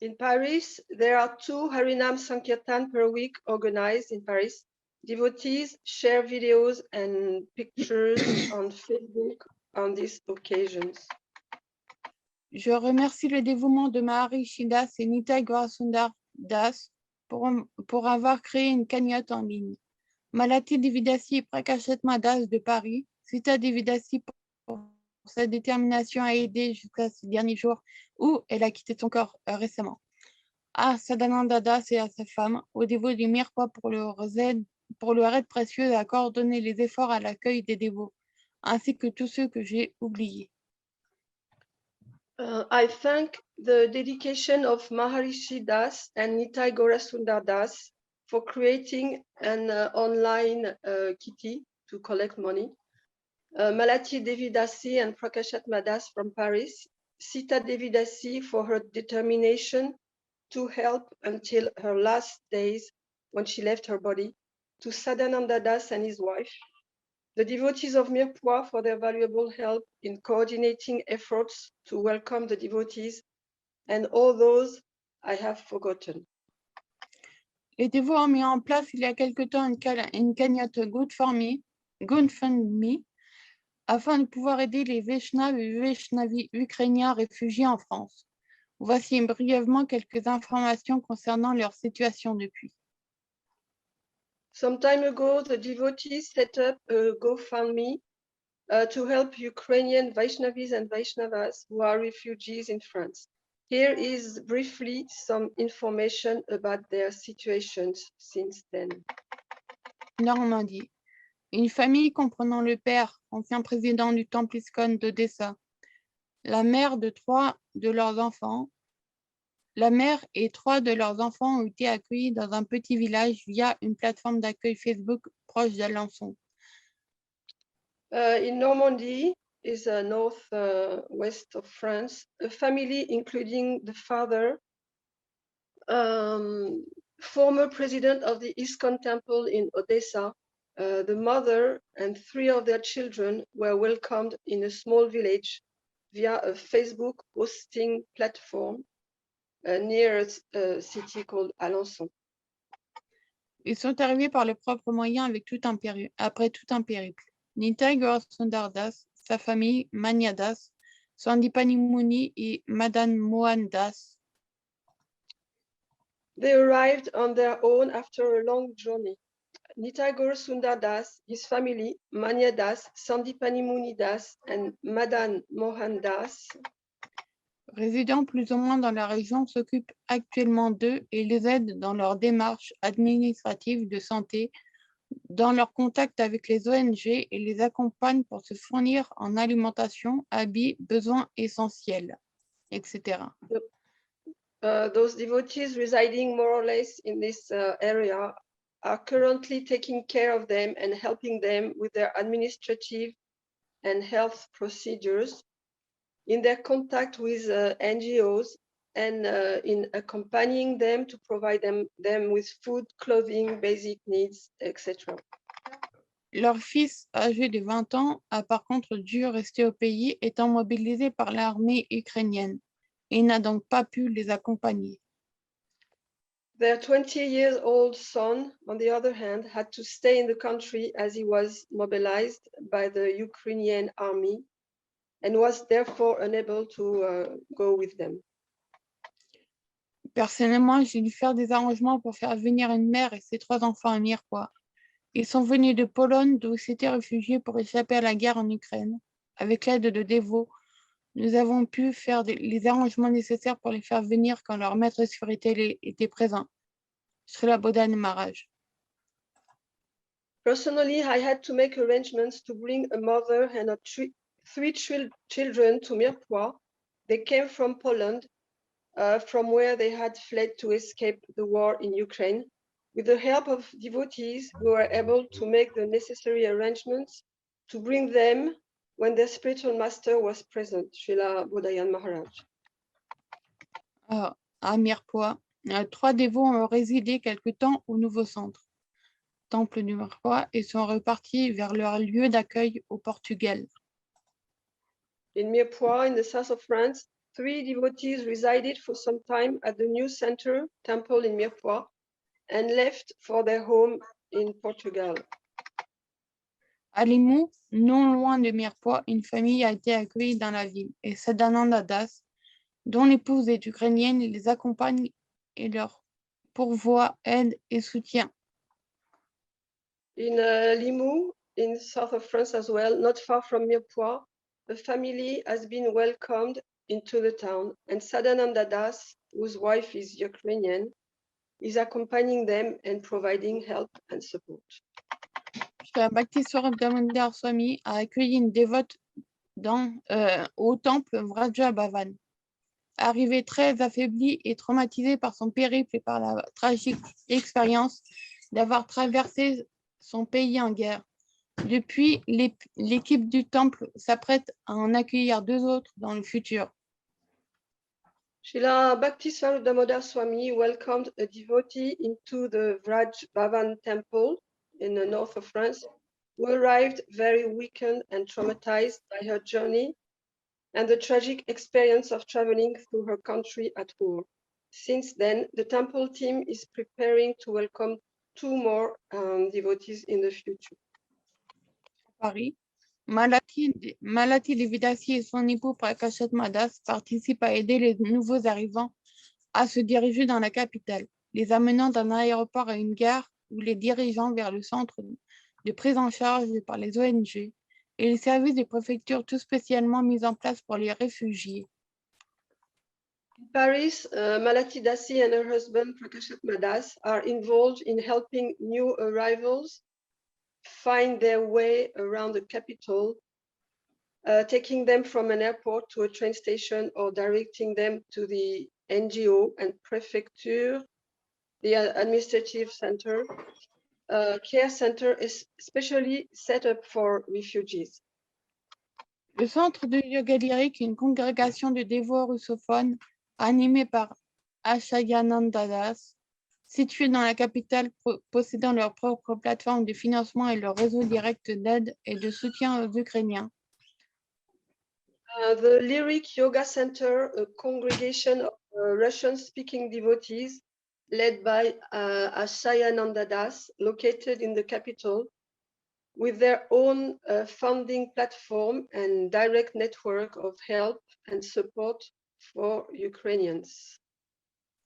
In Paris, there are 2 Harinam Sankirtan per week organized in Paris. Devotees share videos and pictures on Facebook on these occasions.
Je remercie le dévouement de Maharishi Das et Nitai Gaurasundar Das pour avoir créé une cagnotte en ligne. Malati Devidasi et Prakashatma Das de Paris, Sita Devidasi pour sa détermination à aider jusqu'à ce dernier jour où elle a quitté son corps récemment. À Sadananda Das et à sa femme, aux dévots du Mirpa pour leur aide précieuse à coordonner les efforts à l'accueil des dévots, ainsi que tous ceux que j'ai oubliés.
I thank the dedication of Maharishi Das and Nitai Gaurasundar Das for creating an online kitty to collect money. Malati Devidasi and Prakashatma Das from Paris, Sita Devidasi for her determination to help until her last days when she left her body, to Sadananda Das and his wife, the devotees of Mirpur for their valuable help in coordinating efforts to welcome the devotees, and all those I have forgotten.
Les dévots ont mis en place il y a quelque temps une cagnotte GoFundMe afin de pouvoir aider les Vaishnavas et Vaishnavis ukrainiens réfugiés en France. Voici brièvement quelques informations concernant leur situation depuis.
Some time ago, the devotees set up a GoFundMe to help Ukrainian Vaishnavis and Vaishnavas who are refugees in France. Here is briefly some information about their situations since then.
Normandie. Une famille comprenant le père, ancien président du temple ISKCON d'Odessa, la mère et 3 de leurs enfants ont été accueillis dans un petit village via une plateforme d'accueil Facebook proche d'Alençon.
In Normandy, is northwest of France, a family including the father, former president of the ISKCON temple in Odessa, the mother and 3 of their children were welcomed in a small village via a Facebook posting platform near a city called Alençon.
Ils sont arrivés par leurs propres moyens après tout un périple. Nitai Gaur Sundar Das, sa famille, Manya Das, Sandipani Muni et Madan Mohan Das.
They arrived on their own after a long journey. Nitai Gaur Sundar Das, his family, Manya Das, Sandipani Muni Das, and Madan Mohan Das,
résidant plus ou moins dans la région, s'occupent actuellement d'eux et les aident dans leurs démarches administratives de santé, dans leur contact avec les ONG et les accompagnent pour se fournir en alimentation, habits, besoins essentiels, etc.
Those devotees residing more or less in this area are currently taking care of them and helping them with their administrative and health procedures, in their contact with NGOs, and in accompanying them to provide them with food, clothing, basic needs, etc.
Leur fils, âgé de 20 ans, a par contre dû rester au pays, étant mobilisé par l'armée ukrainienne, et n'a donc pas pu les accompagner.
Their 20-year-old son, on the other hand, had to stay in the country as he was mobilized by the Ukrainian army and was therefore unable to go with them.
Personnellement, j'ai dû faire des arrangements pour faire venir une mère et ses 3 enfants à Mirepoix. Ils sont venus de Pologne, d'où ils s'étaient réfugiés pour échapper à la guerre en Ukraine. Avec l'aide de dévots, nous avons pu faire les arrangements nécessaires pour les faire venir quand leur maître spirituel était présent. Srila Bodhan Maharaj.
Personally, I had to make arrangements to bring a mother and her 3 children to Mirepoix. They came from Poland, from where they had fled to escape the war in Ukraine. With the help of devotees, we were able to make the necessary arrangements to bring them when their spiritual master was present, Srila Bodhayan Maharaj.
À Mirepoix, 3 dévots ont résidé quelque temps au nouveau centre, temple du Mirepoix, et sont repartis vers leur lieu d'accueil au Portugal.
In Mirepoix, in the south of France, 3 devotees resided for some time at the new center temple in Mirepoix and left for their home in Portugal.
À Limoux, non loin de Mirepoix, une famille a été accueillie dans la ville et Sadananda Das, dont l'épouse est ukrainienne, les accompagne et leur pourvoit aide et soutien.
In Limoux, in south of France as well, not far from Mirepoix, a family has been welcomed into the town, and Sadananda Das, whose wife is Ukrainian, is accompanying them and providing help and support.
Bhakti Swarup Damodar Swami a accueilli une dévote au temple Vraja Bhavan. Arrivé très affaibli et traumatisé par son périple et par la tragique expérience d'avoir traversé son pays en guerre. Depuis, l'équipe du temple s'apprête à en accueillir 2 autres dans le futur.
Srila Bhakti Swarup Damodar Swami welcomed a devotee into the Vraj Bhavan temple in the north of France, who arrived very weakened and traumatized by her journey and the tragic experience of traveling through her country at war. Since then, the temple team is preparing to welcome 2 more devotees in the future.
Paris, Malati Devidasi et son époux Prakashat Madas participent à aider les nouveaux arrivants à se diriger dans la capitale, les amenant d'un aéroport à une gare ou les dirigeant vers le centre de prise en charge par les ONG et les services de préfecture tout spécialement mis en place pour les réfugiés.
In Paris, Malati Dasi and her husband Prakashat Madas are involved in helping new arrivals find their way around the capital, taking them from an airport to a train station or directing them to the NGO and prefecture, the administrative center, care center especially set up for refugees.
Le centre de yoga lyrique, une congrégation de dévots russophones animée par Ashayananda Das, située dans la capitale, possédant leur propre plateforme de financement et leur réseau direct d'aide et de soutien aux Ukrainiens.
The Lyric Yoga Center, a congregation Russian-speaking devotees led by Ashayananda Das, located in the capital, with their own funding platform and direct network of help and support for Ukrainians.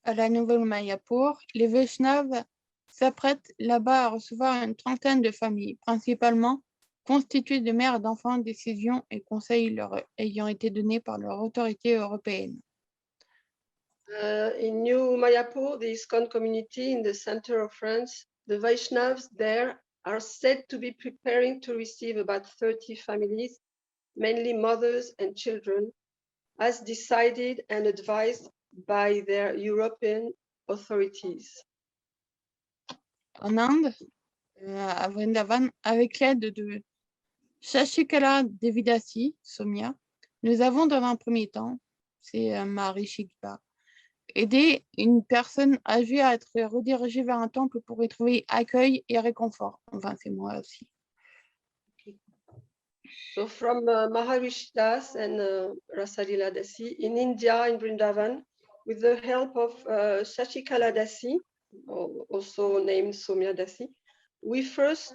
À la nouvelle Mayapur, les Vaishnavas s'apprêtent là-bas à recevoir une trentaine de familles, principalement constituées de mères d'enfants, décisions et conseils leur ayant été donnés par leur autorité européenne.
In New Mayapur, the ISKCON community in the center of France, the Vaishnavas there are said to be preparing to receive about 30 families, mainly mothers and children, as decided and advised by their European authorities.
En Inde, à Vrindavan, avec l'aide de Shashikala Devidasi, Somia, nous avons dans un premier temps, c'est Maharishi qui parle, aider une personne âgée à être redirigée vers un temple pour y trouver accueil et réconfort. Enfin, c'est moi aussi.
So from Maharishi Das and Rasalila Dasi in India, in Vrindavan, with the help of Shashikala Dasi, also named Somya Dasi, we first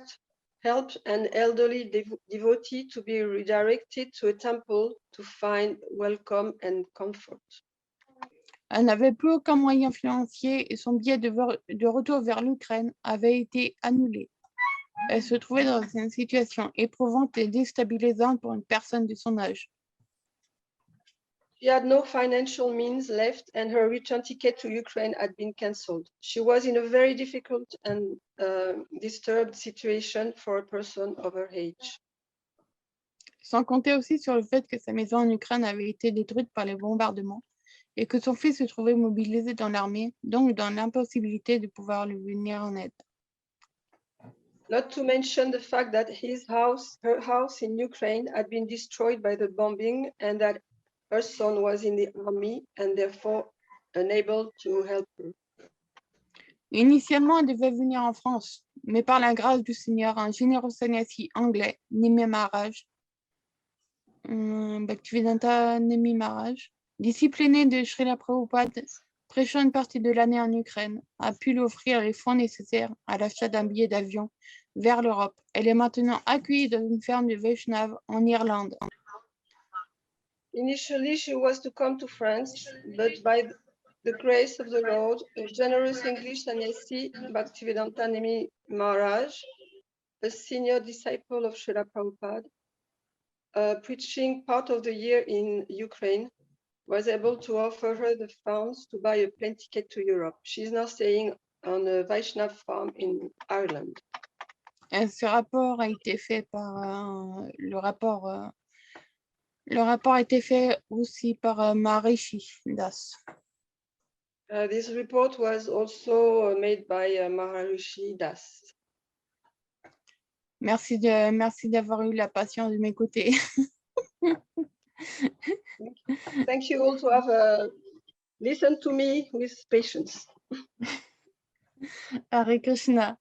helped an elderly devotee to be redirected to a temple to find welcome and comfort.
Elle n'avait plus aucun moyen financier et son billet de retour vers l'Ukraine avait été annulé. Elle se trouvait dans une situation éprouvante et déstabilisante pour une personne de son âge.
She had no financial means left and her return ticket to Ukraine had been cancelled. She was in a very difficult and disturbed situation for a person of her age.
Sans compter aussi sur le fait que sa maison en Ukraine avait été détruite par les bombardements et que son fils se trouvait mobilisé dans l'armée, donc dans l'impossibilité de pouvoir lui venir en aide.
Not to mention the fact that her house in Ukraine had been destroyed by the bombing and that her son was in the army and therefore unable to help her.
Initialement, elle devait venir en France, mais par la grâce du Seigneur, un généreux sannyasi anglais, Nemi Maharaj, Bhaktivedanta Nemi Maharaj, discipliné de Srila Prabhupada, prêchant une partie de l'année en Ukraine, a pu lui offrir les fonds nécessaires à l'achat d'un billet d'avion vers l'Europe. Elle est maintenant accueillie dans une ferme de Vaishnava en Irlande.
Initially, she was to come to France, but by the grace of the Lord, a generous English sannyasi, Bhaktivedanta Nemi Maharaj, a senior disciple of Srila Prabhupada, preaching part of the year in Ukraine, was able to offer her the funds to buy a plane ticket to Europe. She is now staying on a Vaishnava farm in Ireland.
Et ce rapport a été fait par le rapport a été fait aussi par Maharishi Das.
This report was also made by Maharishi Das.
Merci d'avoir eu la patience de m'écouter.
Thank you all to have listened to me with patience.
Hare Krishna.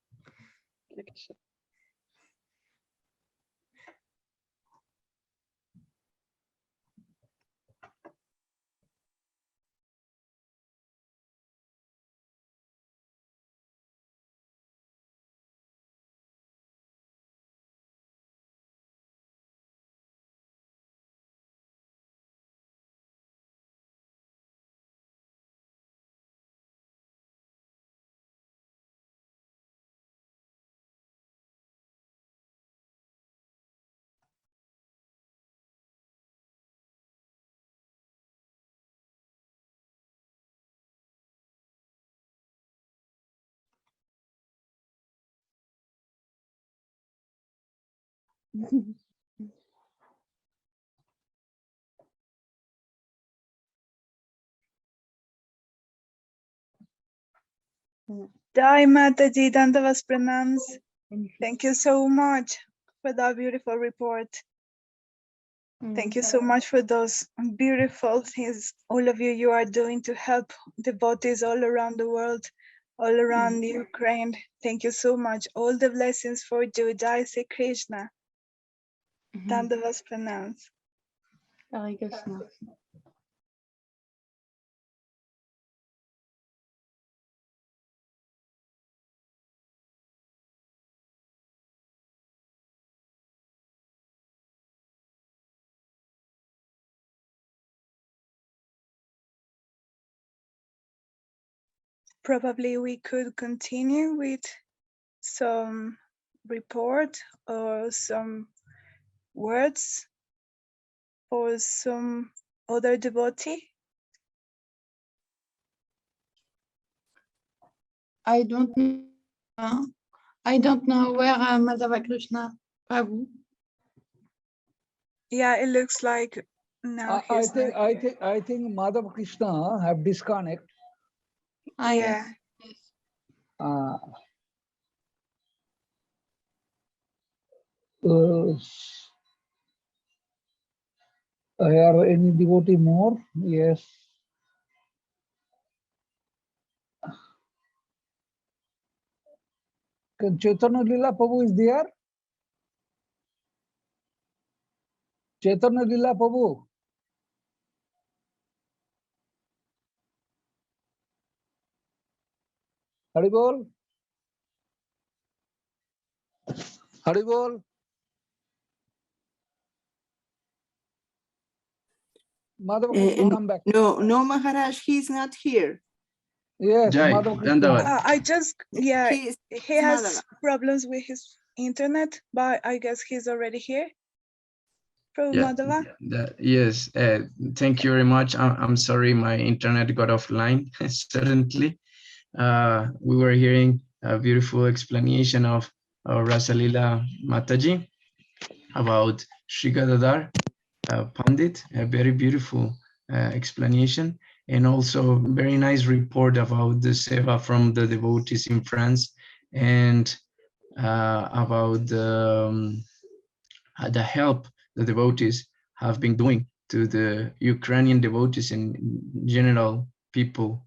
Jai Mataji, Dandavas Pranams. Thank you so much for that beautiful report. Thank you so much for those beautiful things all of you are doing to help devotees all around the world, all around Ukraine. Thank you so much. All the blessings for you. Jai Sri Krishna. Dandavas Pranams.
Hare Krishna.
probably we could continue with some report or some words for some other devotee.
I don't know where Madhava Krishna Prabhu.
Yeah, it looks like now
I think Madhav Krishna have disconnect.
Yeah.
Are any devotee more? Yes. Chaitanya Lila Prabhu is there? Chaitanya Lila Prabhu. Haribol. Haribol. Madhav Krishna, come back.
No, Maharaj, he's not here.
Yes,
Jai,
Madhav Krishna.
I just, yeah,
He
has
Madhava.
problems with his internet, but I guess he's already here. Prabhu Madhava.
Yes, thank you very much. I'm sorry, my internet got offline suddenly. We were hearing a beautiful explanation of Rasalila Mataji about Sri Gadhadhar Pandit, a very beautiful explanation, and also very nice report about the seva from the devotees in France, and about the help the devotees have been doing to the Ukrainian devotees and general people.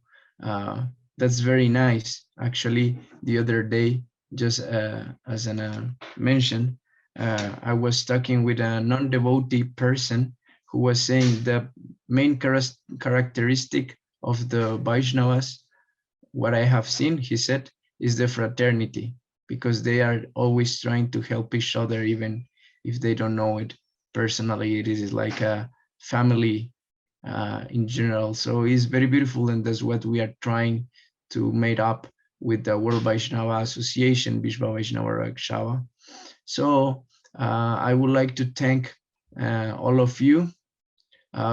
That's very nice. Actually, the other day, just as a mention, I was talking with a non-devotee person who was saying the main characteristic of the Vaishnavas, what I have seen, he said, is the fraternity, because they are always trying to help each other, even if they don't know it personally. It is like a family in general. So it's very beautiful, and that's what we are trying to make up with the World Vaishnava Association, Vishva Vaishnava Rakshava. So I would like to thank all of you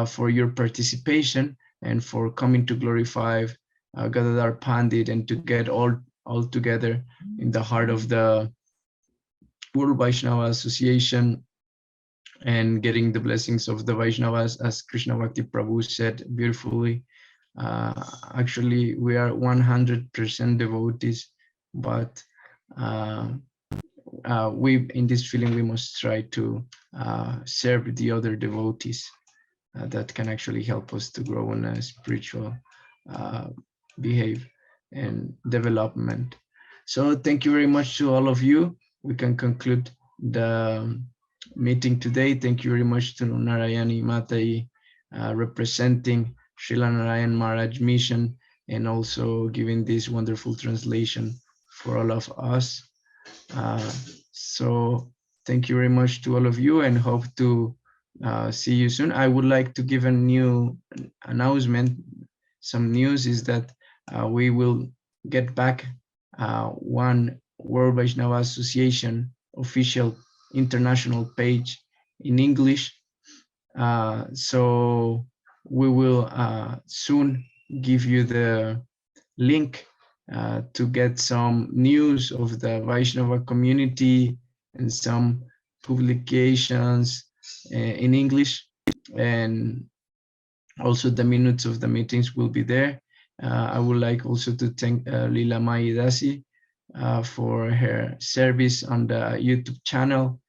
for your participation and for coming to glorify Gadhadhar Pandit, and to get all together in the heart of the World Vaishnava Association, and getting the blessings of the Vaishnavas, as Krishna Bhakti Prabhu said beautifully. Actually, we are 100% devotees, but we, in this feeling, we must try to serve the other devotees that can actually help us to grow in a spiritual behave and development. So thank you very much to all of you. We can conclude the meeting today. Thank you very much to Narayani Matai representing Srila Narayan Maharaj Mission, and also giving this wonderful translation for all of us. So thank you very much to all of you, and hope to see you soon. I would like to give a new announcement. Some news is that we will get back one World Vaishnava Association official international page in English. So we will soon give you the link to get some news of the Vaishnava community and some publications in English, and also the minutes of the meetings will be there. I would like also to thank Lila Maidasi for her service on the YouTube channel,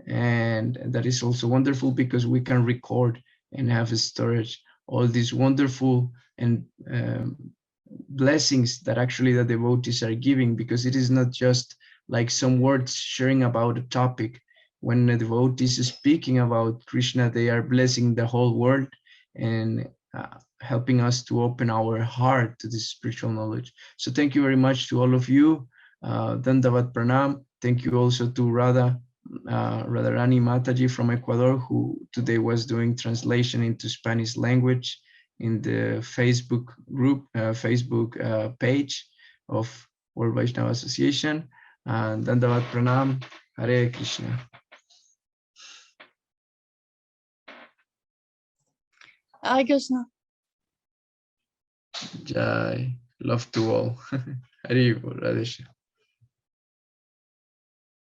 and that is also wonderful because we can record and have a storage all these wonderful and blessings that actually the devotees are giving, because it is not just like some words sharing about a topic. When the devotees is speaking about Krishna, they are blessing the whole world and helping us to open our heart to this spiritual knowledge. So thank you very much to all of you. Dandavat Pranam. Thank you also to Radharani Mataji from Ecuador, who today was doing translation into Spanish language. in the Facebook group, Facebook page of World Vaishnava Association. And Dandavat Pranam, Hare Krishna.
Hare Krishna.
Jai, love to all. Hari Bol, Radhe Shyam.